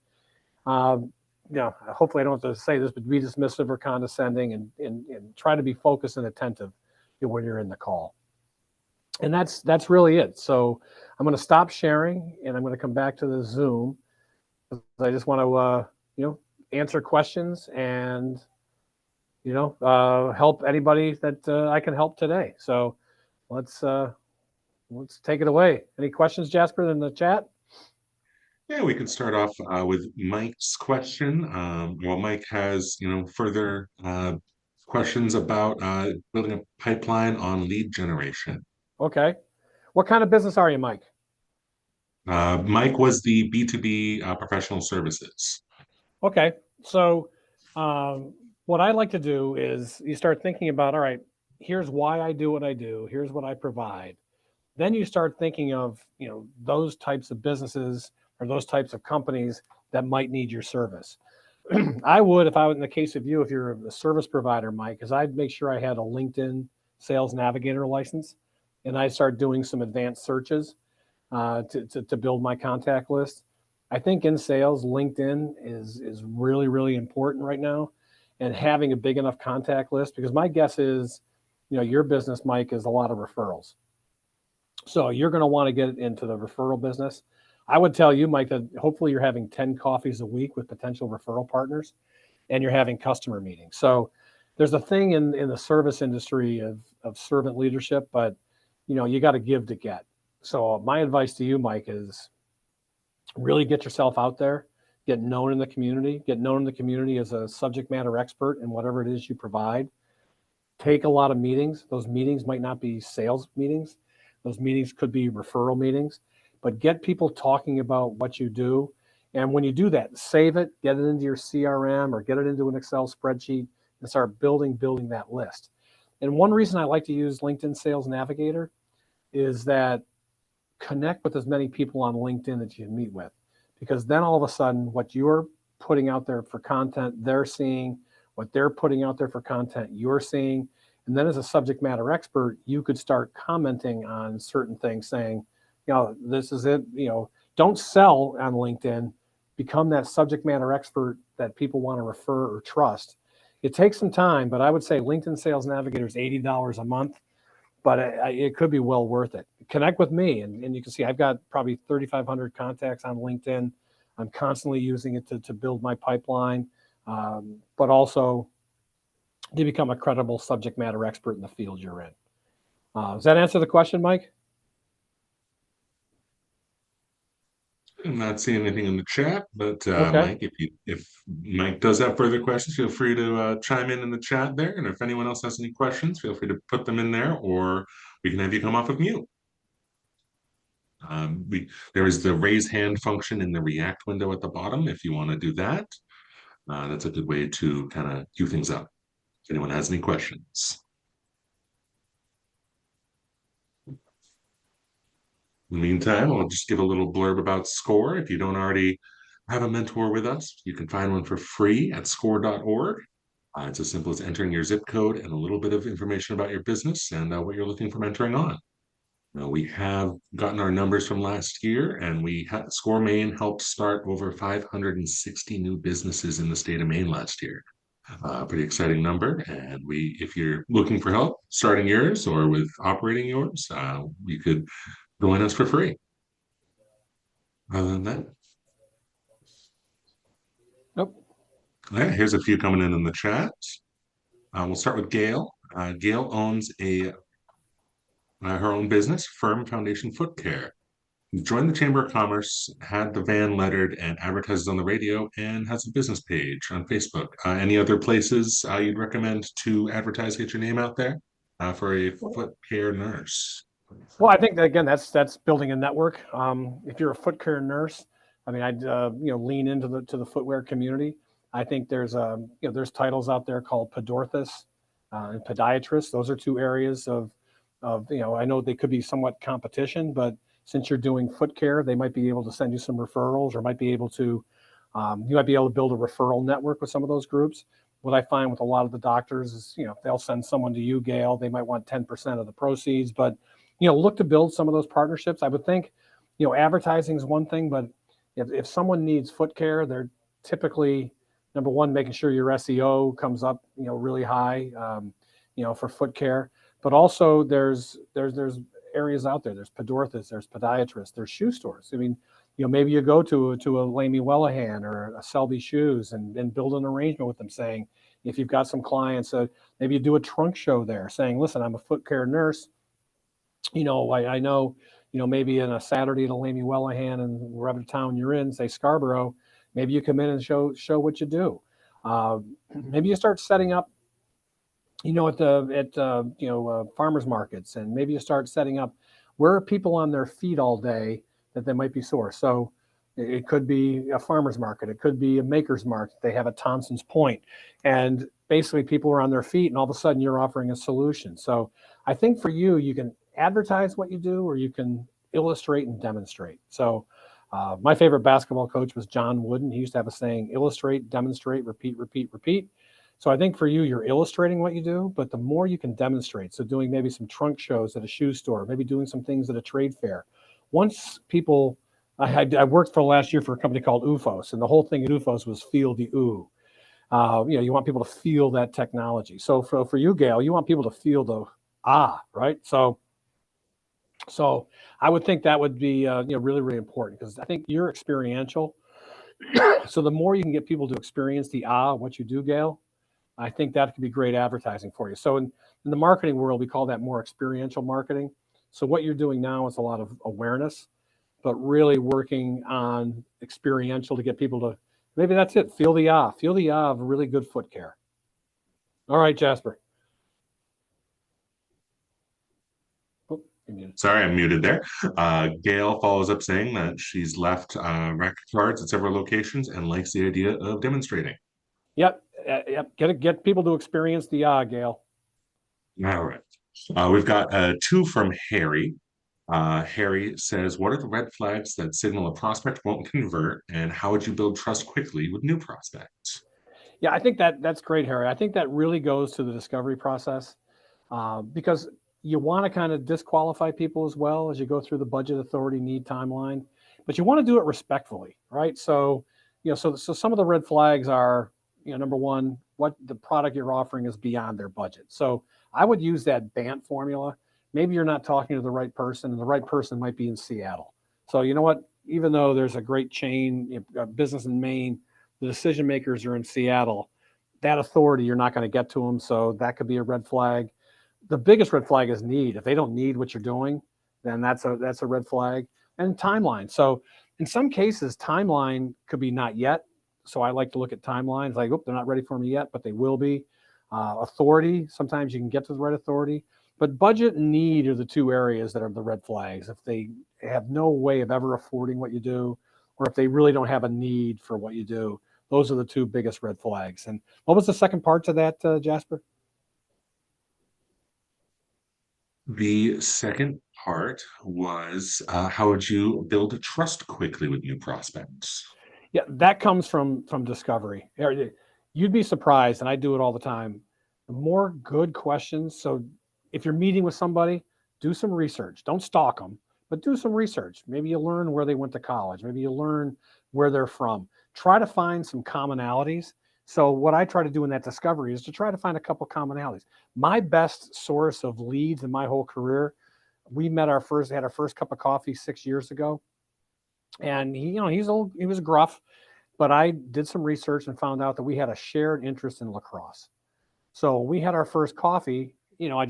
hopefully I don't have to say this, but be dismissive or condescending, and try to be focused and attentive when you're in the call. And that's really it. So I'm going to stop sharing, and I'm going to come back to the Zoom. I just want to answer questions and help anybody that I can help today. So let's take it away. Any questions, Jasper, in the chat? Yeah, we could start off with Mike's question. Well, Mike has, further questions about building a pipeline on lead generation. Okay. What kind of business are you, Mike? Mike was the B2B professional services. Okay. So what I like to do is you start thinking about, all right, here's why I do what I do. Here's what I provide. Then you start thinking of, those types of businesses or those types of companies that might need your service. I would, if I was in the case of you, if you're a service provider, Mike, because I'd make sure I had a LinkedIn Sales Navigator license, and I start doing some advanced searches to build my contact list. I think in sales, LinkedIn is really, really important right now, and having a big enough contact list, because my guess is, your business, Mike, is a lot of referrals. So you're going to want to get into the referral business. I would tell you, Mike, that hopefully you're having 10 coffees a week with potential referral partners, and you're having customer meetings. So there's a thing in the service industry of servant leadership, but you got to give to get. So my advice to you, Mike, is really get yourself out there, get known in the community as a subject matter expert in whatever it is you provide. Take a lot of meetings. Those meetings might not be sales meetings. Those meetings could be referral meetings, but get people talking about what you do. And when you do that, save it, get it into your CRM or get it into an Excel spreadsheet and start building that list. And one reason I like to use LinkedIn Sales Navigator is that connect with as many people on LinkedIn that you meet with, because then all of a sudden what you're putting out there for content, they're seeing. What they're putting out there for content, you're seeing. And then as a subject matter expert, you could start commenting on certain things, saying, this is it. Don't sell on LinkedIn. Become that subject matter expert that people want to refer or trust. It takes some time, but I would say LinkedIn Sales Navigator is $80 a month, but it could be well worth it. Connect with me, and you can see I've got probably 3,500 contacts on LinkedIn. I'm constantly using it to build my pipeline, but also to become a credible subject matter expert in the field you're in. Does that answer the question, Mike? I'm not seeing anything in the chat, but Okay. Mike, if Mike does have further questions, feel free to chime in the chat there. And if anyone else has any questions, feel free to put them in there, or we can have you come off of mute. There is the raise hand function in the React window at the bottom if you want to do that. That's a good way to kind of cue things up. If anyone has any questions. In the meantime, I'll just give a little blurb about SCORE. If you don't already have a mentor with us, you can find one for free at score.org. It's as simple as entering your zip code and a little bit of information about your business and what you're looking for mentoring on. We have gotten our numbers from last year, and SCORE Maine helped start over 560 new businesses in the state of Maine last year. Pretty exciting number. And if you're looking for help starting yours or with operating yours, you could join us for free. Other than that, Nope. yeah, here's a few coming in the chat. We'll start with Gail. Gail owns her own business, Firm Foundation Foot Care. Joined the Chamber of Commerce, had the van lettered, and advertises on the radio, and has a business page on Facebook. Any other places you'd recommend to advertise, get your name out there for a foot care nurse? Well, I think that, again, that's building a network. If you're a foot care nurse, I mean, I'd lean into the footwear community. I think there's titles out there called podorthist and podiatrist. Those are two areas of I know they could be somewhat competition, but since you're doing foot care, they might be able to send you some referrals, or might be able to you might be able to build a referral network with some of those groups. What I find with a lot of the doctors is, they'll send someone to you, Gail. They might want 10% of the proceeds, but look to build some of those partnerships. I would think, advertising is one thing, but if someone needs foot care, they're typically number one, making sure your SEO comes up, really high, for foot care. But also there's areas out there. There's podorthists, there's podiatrists, there's shoe stores. I mean, maybe you go to a Lamy Wellahan or a Selby Shoes and build an arrangement with them, saying, if you've got some clients, maybe you do a trunk show there, saying, listen, I'm a foot care nurse. I know, maybe in a Saturday at a Lamy Wellahan and wherever town you're in, say Scarborough, maybe you come in and show what you do. Maybe you start setting up, at farmers markets, and maybe you start setting up where are people on their feet all day that they might be sore. So it could be a farmer's market. It could be a maker's market they have at Thompson's Point. And basically people are on their feet and all of a sudden you're offering a solution. So I think for you, you can advertise what you do or you can illustrate and demonstrate. So my favorite basketball coach was John Wooden. He used to have a saying, illustrate, demonstrate, repeat, repeat, repeat. So I think for you, you're illustrating what you do, but the more you can demonstrate, so doing maybe some trunk shows at a shoe store, maybe doing some things at a trade fair. Once people, I worked for last year for a company called UFOS, and the whole thing at UFOS was feel the ooh. You want people to feel that technology. So for you, Gail, you want people to feel the right? So I would think that would be really, really important, because I think you're experiential. So the more you can get people to experience the what you do, Gail, I think that could be great advertising for you. So in the marketing world, we call that more experiential marketing. So what you're doing now is a lot of awareness, but really working on experiential to get people to, maybe that's it, feel the of really good foot care. All right, Jasper. Oh, Sorry, I'm muted there. Gail follows up saying that she's left record cards at several locations and likes the idea of demonstrating. Yep. Get people to experience the Gail. All right. We've got two from Harry. Harry says, what are the red flags that signal a prospect won't convert, and how would you build trust quickly with new prospects? Yeah, I think that's great, Harry. I think that really goes to the discovery process, because you want to kind of disqualify people as well as you go through the budget authority need timeline, but you want to do it respectfully, right? So, so some of the red flags are, number one, what the product you're offering is beyond their budget. So I would use that BANT formula. Maybe you're not talking to the right person, and the right person might be in Seattle. So you know what? Even though there's a great chain business in Maine, the decision makers are in Seattle. That authority, you're not going to get to them. So that could be a red flag. The biggest red flag is need. If they don't need what you're doing, then that's a red flag. And timeline. So in some cases, timeline could be not yet. So I like to look at timelines like, they're not ready for me yet, but they will be. Authority, sometimes you can get to the right authority. But budget and need are the two areas that are the red flags. If they have no way of ever affording what you do, or if they really don't have a need for what you do, those are the two biggest red flags. And what was the second part to that, Jasper? The second part was how would you build trust quickly with new prospects? Yeah, that comes from discovery. You'd be surprised, and I do it all the time. The more good questions. So if you're meeting with somebody, do some research. Don't stalk them, but do some research. Maybe you learn where they went to college. Maybe you learn where they're from. Try to find some commonalities. So what I try to do in that discovery is to try to find a couple commonalities. My best source of leads in my whole career, we had our first cup of coffee 6 years ago. And he was gruff, but I did some research and found out that we had a shared interest in lacrosse. So we had our first coffee. I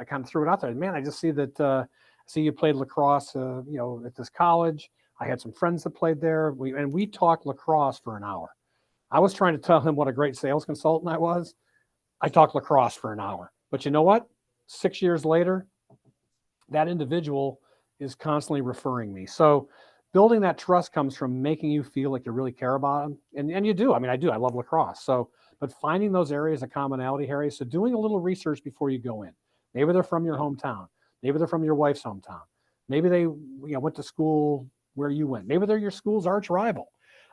kind of threw it out there. Man, I just see that, see you played lacrosse, at this college. I had some friends that played there. We talked lacrosse for an hour. I was trying to tell him what a great sales consultant I was. I talked lacrosse for an hour. But you know what? 6 years later, that individual is constantly referring me. So building that trust comes from making you feel like you really care about them. And you do. I mean, I do. I love lacrosse. So, but finding those areas of commonality, Harry. So doing a little research before you go in. Maybe they're from your hometown. Maybe they're from your wife's hometown. Maybe they went to school where you went. Maybe they're your school's arch rival.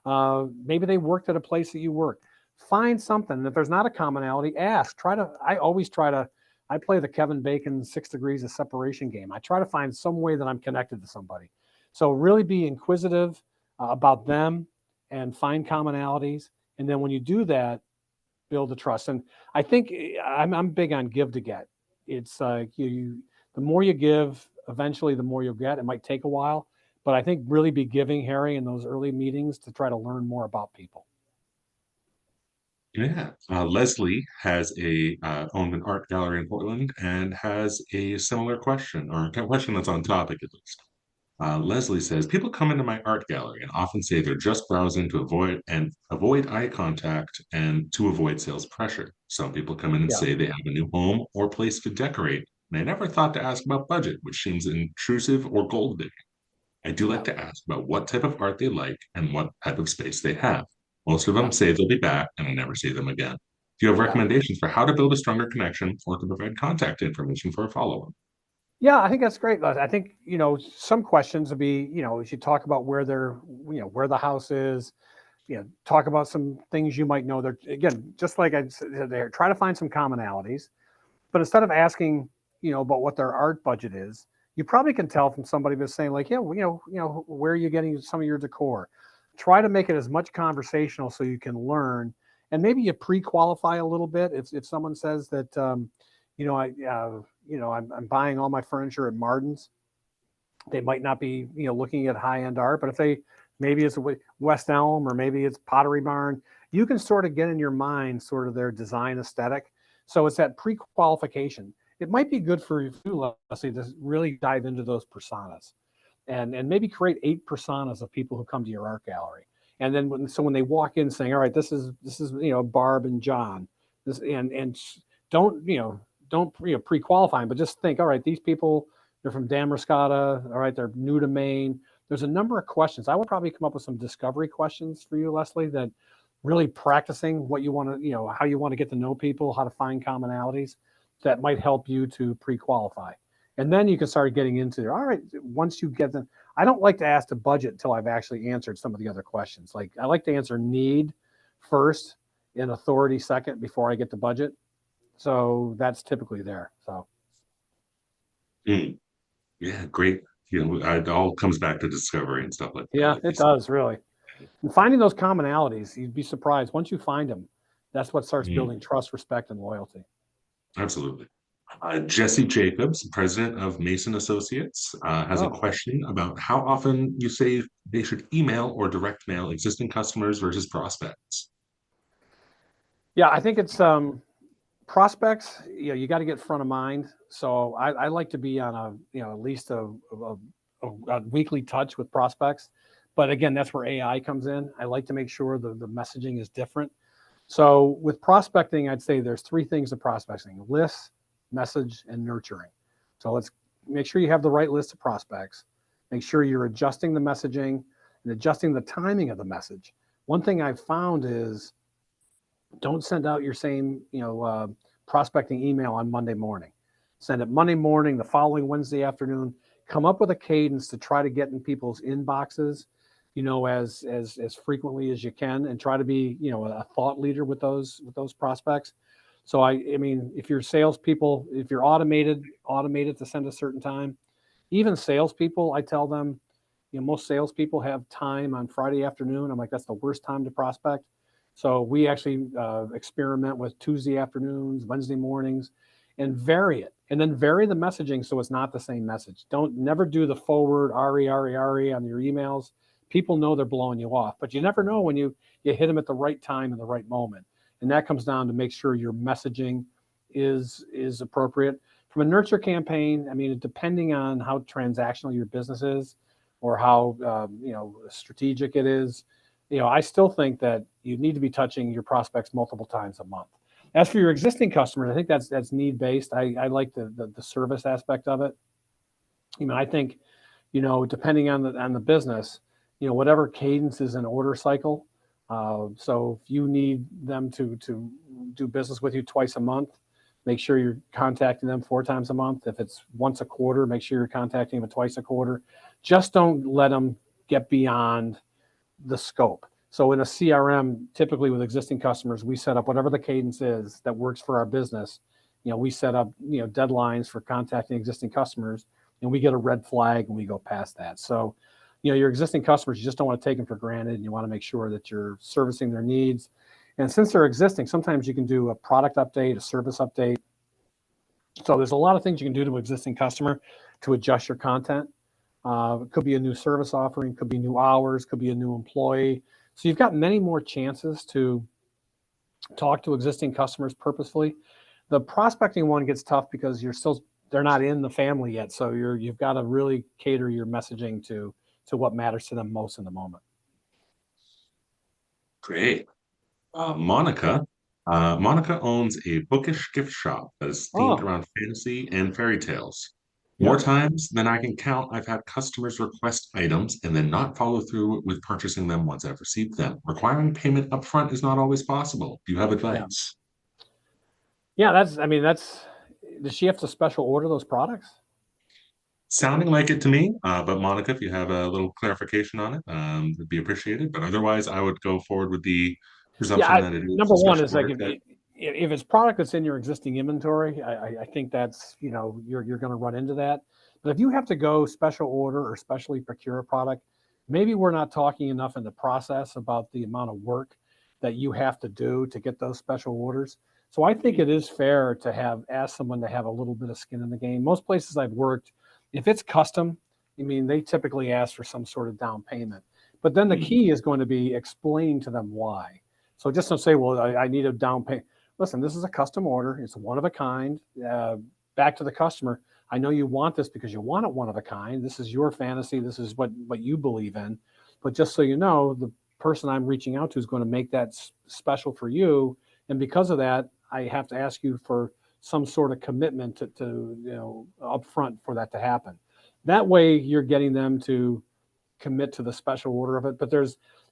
Maybe they worked at a place that you worked. Find something. If there's not a commonality, ask. I play the Kevin Bacon 6 degrees of separation game. I try to find some way that I'm connected to somebody. So really be inquisitive about them and find commonalities And then when you do that, build the trust. And I think I'm big on give to get. It's the more you give, eventually the more you'll get. It might take a while, but I think really be giving, Harry, in those early meetings to try to learn more about people. Yeah, Leslie has a owned an art gallery in Portland and has a similar question, or a question that's on topic at least. Leslie says, people come into my art gallery and often say they're just browsing to avoid eye contact and to avoid sales pressure. Some people come in and Yeah, say they have a new home or place to decorate, and I never thought to ask about budget, which seems intrusive or gold digging. I do yeah, like to ask about what type of art they like and what type of space they have. Most of them yeah, say they'll be back, and I never see them again. Do you have yeah. recommendations for how to build a stronger connection or to provide contact information for a follow-up? Yeah, I think that's great. I think, some questions would be, as you talk about where where the house is, talk about some things you might know. There again, just like I said there, try to find some commonalities. But instead of asking, about what their art budget is, you probably can tell from somebody that's saying like, yeah, well, where are you getting some of your decor? Try to make it as much conversational so you can learn, and maybe you pre-qualify a little bit. If someone says that, I'm buying all my furniture at Martin's, they might not be, looking at high-end art, but if they maybe it's West Elm or maybe it's Pottery Barn, you can sort of get in your mind sort of their design aesthetic. So it's that pre-qualification. It might be good for you, Leslie, to really dive into those personas and maybe create 8 personas of people who come to your art gallery. And then when they walk in saying, all right, this is Barb and John, this and don't don't pre-qualify them, but just think, all right, these people, they're from Damariscotta, all right, they're new to Maine. There's a number of questions. I would probably come up with some discovery questions for you, Leslie, that really practicing what you want to, how you want to get to know people, how to find commonalities that might help you to pre-qualify. And then you can start getting into, all right, once you get them, I don't like to ask the budget until I've actually answered some of the other questions. Like I like to answer need first and authority second before I get to budget. So that's typically there. So Mm, yeah, great. It all comes back to discovery and stuff like that, yeah, like you it said. does really. And finding those commonalities, you'd be surprised. Once you find them, that's what starts Mm, building trust, respect, and loyalty. absolutely. Jesse Jacobs, president of Mason Associates, has a Oh, question about how often you say they should email or direct mail existing customers versus prospects. yeah, I think it's prospects. You got to get front of mind. So I like to be on a at least a weekly touch with prospects. But again, that's where AI comes in. I like to make sure the messaging is different. So with prospecting, I'd say there's 3 things to prospecting: lists, message, and nurturing. So let's make sure you have the right list of prospects. Make sure you're adjusting the messaging and adjusting the timing of the message. One thing I've found is don't send out your same, prospecting email on Monday morning. Send it Monday morning, the following Wednesday afternoon. Come up with a cadence to try to get in people's inboxes, as frequently as you can, and try to be, a thought leader with those prospects. So I mean, if you're salespeople, if you're automated to send a certain time, even salespeople, I tell them, most salespeople have time on Friday afternoon. I'm like, that's the worst time to prospect. So we actually experiment with Tuesday afternoons, Wednesday mornings, and vary it. And then vary the messaging so it's not the same message. Don't never do the forward RE on your emails. People know they're blowing you off, but you never know when you hit them at the right time and the right moment. And that comes down to make sure your messaging is appropriate. From a nurture campaign, I mean, depending on how transactional your business is or how strategic it is, I still think that you need to be touching your prospects multiple times a month. As for your existing customers, I think that's need based. I like the service aspect of it. I think, depending on the business, whatever cadence is an order cycle. So if you need them to do business with you twice a month, make sure you're contacting them 4 times a month. If it's once a quarter, make sure you're contacting them twice a quarter. Just don't let them get beyond the scope. So in a CRM, typically with existing customers, we set up whatever the cadence is that works for our business. We set up, deadlines for contacting existing customers, and we get a red flag and we go past that. So your existing customers, you just don't want to take them for granted, and you want to make sure that you're servicing their needs. And since they're existing, sometimes you can do a product update, a service update. So there's a lot of things you can do to an existing customer to adjust your content. It could be a new service offering, could be new hours, could be a new employee. So you've got many more chances to talk to existing customers purposefully. The prospecting one gets tough because they're not in the family yet. So you've got to really cater your messaging to what matters to them most in the moment. Great. Monica. Monica owns a bookish gift shop that is themed Oh, around fantasy and fairy tales. More yeah. times than I can count, I've had customers request items and then not follow through with purchasing them once I've received them. Requiring payment upfront is not always possible. Do you have Yeah. advice? Yeah. Does she have to special order those products? Sounding like it to me, but Monica, if you have a little clarification on it, it'd be appreciated. But otherwise, I would go forward with the Yeah. presumption that it is Number a one special is like order. if it's product that's in your existing inventory, I think that's, you're going to run into that. But if you have to go special order or specially procure a product, maybe we're not talking enough in the process about the amount of work that you have to do to get those special orders. So I think it is fair to ask someone to have a little bit of skin in the game. Most places I've worked, if it's custom, they typically ask for some sort of down payment. But then the key is going to be explaining to them why. So just don't say, well, I need a down payment. Listen, this is a custom order. It's one of a kind. Back to the customer. I know you want this because you want it one of a kind. This is your fantasy. This is what you believe in. But just so you know, the person I'm reaching out to is going to make that special for you. And because of that, I have to ask you for some sort of commitment to upfront for that to happen. That way you're getting them to commit to the special order of it. But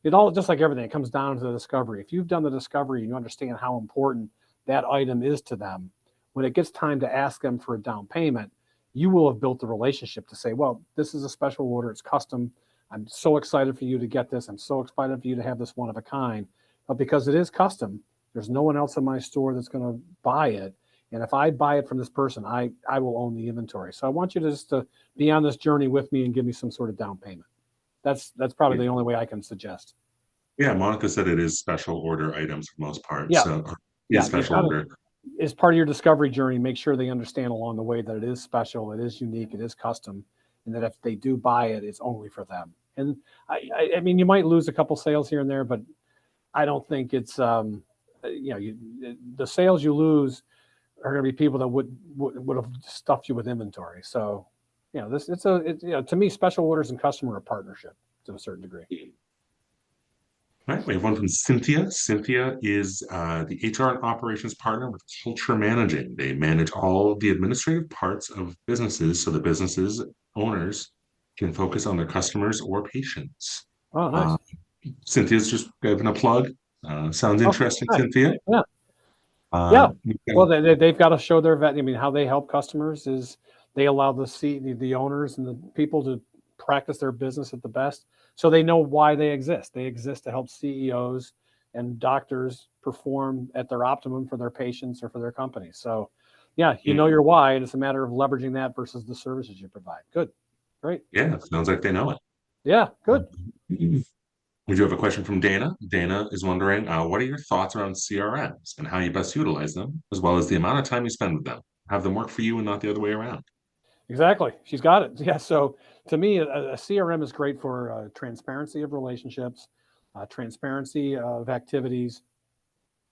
it all, just like everything, it comes down to the discovery. If you've done the discovery and you understand how important that item is to them, when it gets time to ask them for a down payment, you will have built the relationship to say, well, this is a special order. It's custom. I'm so excited for you to get this. I'm so excited for you to have this one of a kind. But because it is custom, there's no one else in my store that's going to buy it. And if I buy it from this person, I will own the inventory. So I want you to be on this journey with me and give me some sort of down payment. That's probably the only way I can suggest. Yeah, Monica said it is special order items for most parts. Yeah. So Yeah. is special order. As part of your discovery journey, make sure they understand along the way that it is special, it is unique, it is custom, and that if they do buy it, it's only for them. And you might lose a couple sales here and there, but I don't think it's the sales you lose are going to be people that would have stuffed you with inventory. So, to me, special orders and customer are a partnership to a certain degree. All right, we have one from Cynthia. Cynthia is the HR and operations partner with Culture Managing. They manage all of the administrative parts of businesses so the businesses owners can focus on their customers or patients. Oh, nice. Cynthia's just giving a plug. Sounds interesting, Nice. Cynthia. Yeah. Yeah. Well, they've got to show their vet. How they help customers is they allow the owners and the people to practice their business at the best. So they know why they exist. They exist to help CEOs and doctors perform at their optimum for their patients or for their companies. So, yeah, you know your why, and it's a matter of leveraging that versus the services you provide. Good. Great. Yeah, sounds like they know it. Yeah, good. We do have a question from Dana. Dana is wondering, what are your thoughts around CRMs and how you best utilize them, as well as the amount of time you spend with them? Have them work for you and not the other way around. Exactly. She's got it. Yeah. So to me, a CRM is great for transparency of relationships, transparency of activities,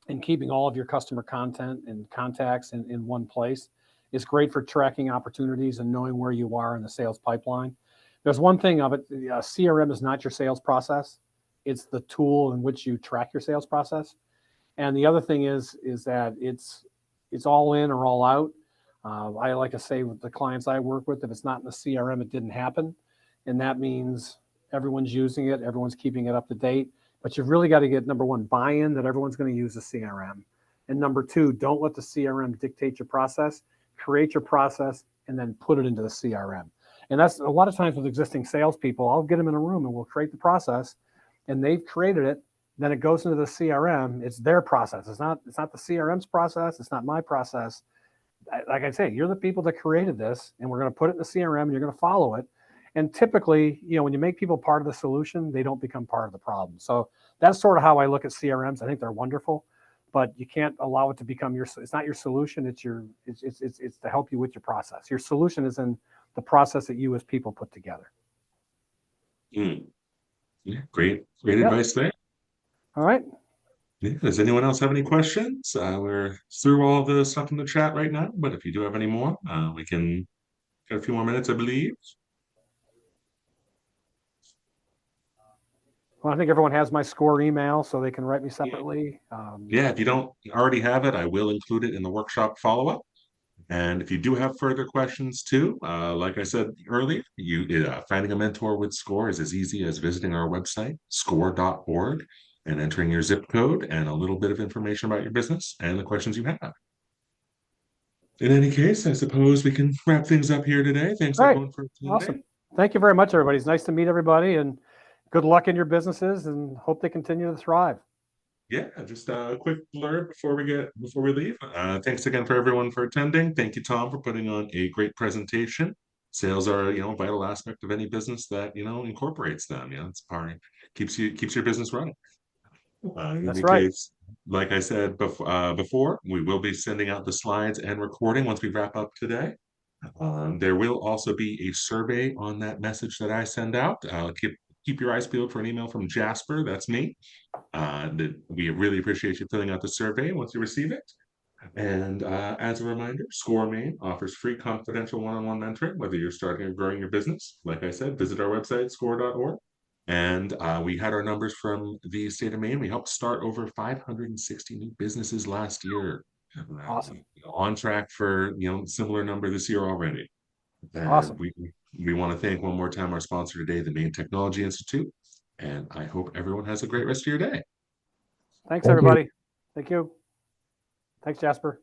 and keeping all of your customer content and contacts in one place. It's great for tracking opportunities and knowing where you are in the sales pipeline. There's one thing of it, CRM is not your sales process. It's the tool in which you track your sales process. And the other thing is that it's all in or all out. I like to say with the clients I work with, if it's not in the CRM, it didn't happen. And that means everyone's using it, everyone's keeping it up to date. But you've really got to get, number one, buy-in that everyone's going to use the CRM. And number two, don't let the CRM dictate your process. Create your process and then put it into the CRM. And that's a lot of times with existing salespeople. I'll get them in a room and we'll create the process, and they've created it. Then it goes into the CRM. It's their process. It's not the CRM's process. It's not my process. Like I say, you're the people that created this, and we're going to put it in the CRM, and you're going to follow it. And typically, when you make people part of the solution, they don't become part of the problem. So that's sort of how I look at CRMs. I think they're wonderful, but you can't allow it to become it's not your solution. It's to help you with your process. Your solution is in the process that you as people put together. Mm. Yeah, great Yep. advice there. All right. Yeah, does anyone else have any questions? We're through all the stuff in the chat right now, but if you do have any more, we can get a few more minutes, I believe. Well, I think everyone has my SCORE email, so they can write me separately. Yeah, if you don't already have it, I will include it in the workshop follow-up. And if you do have further questions too, like I said earlier, finding a mentor with SCORE is as easy as visiting our website, score.org, and entering your zip code and a little bit of information about your business and the questions you have. In any case, I suppose we can wrap things up here today. Thanks everyone for attending. Awesome. Thank you very much, everybody. It's nice to meet everybody, and good luck in your businesses, and hope they continue to thrive. Yeah, just a quick blurb before we leave. Thanks again for everyone for attending. Thank you, Tom, for putting on a great presentation. Sales are, a vital aspect of any business that, incorporates them. It's part, keeps your business running. In That's any right. case, like I said before, we will be sending out the slides and recording once we wrap up today. There will also be a survey on that message that I send out. Keep your eyes peeled for an email from Jasper. That's me. We really appreciate you filling out the survey once you receive it. And as a reminder, SCORE Maine offers free confidential one-on-one mentoring, whether you're starting or growing your business. Like I said, visit our website, score.org. And we had our numbers from the state of Maine. We helped start over 560 new businesses last year. Awesome. On track for similar number this year already. Awesome. We want to thank one more time our sponsor today, the Maine Technology Institute. And I hope everyone has a great rest of your day. Thanks, everybody. Thank you. Thanks, Jasper.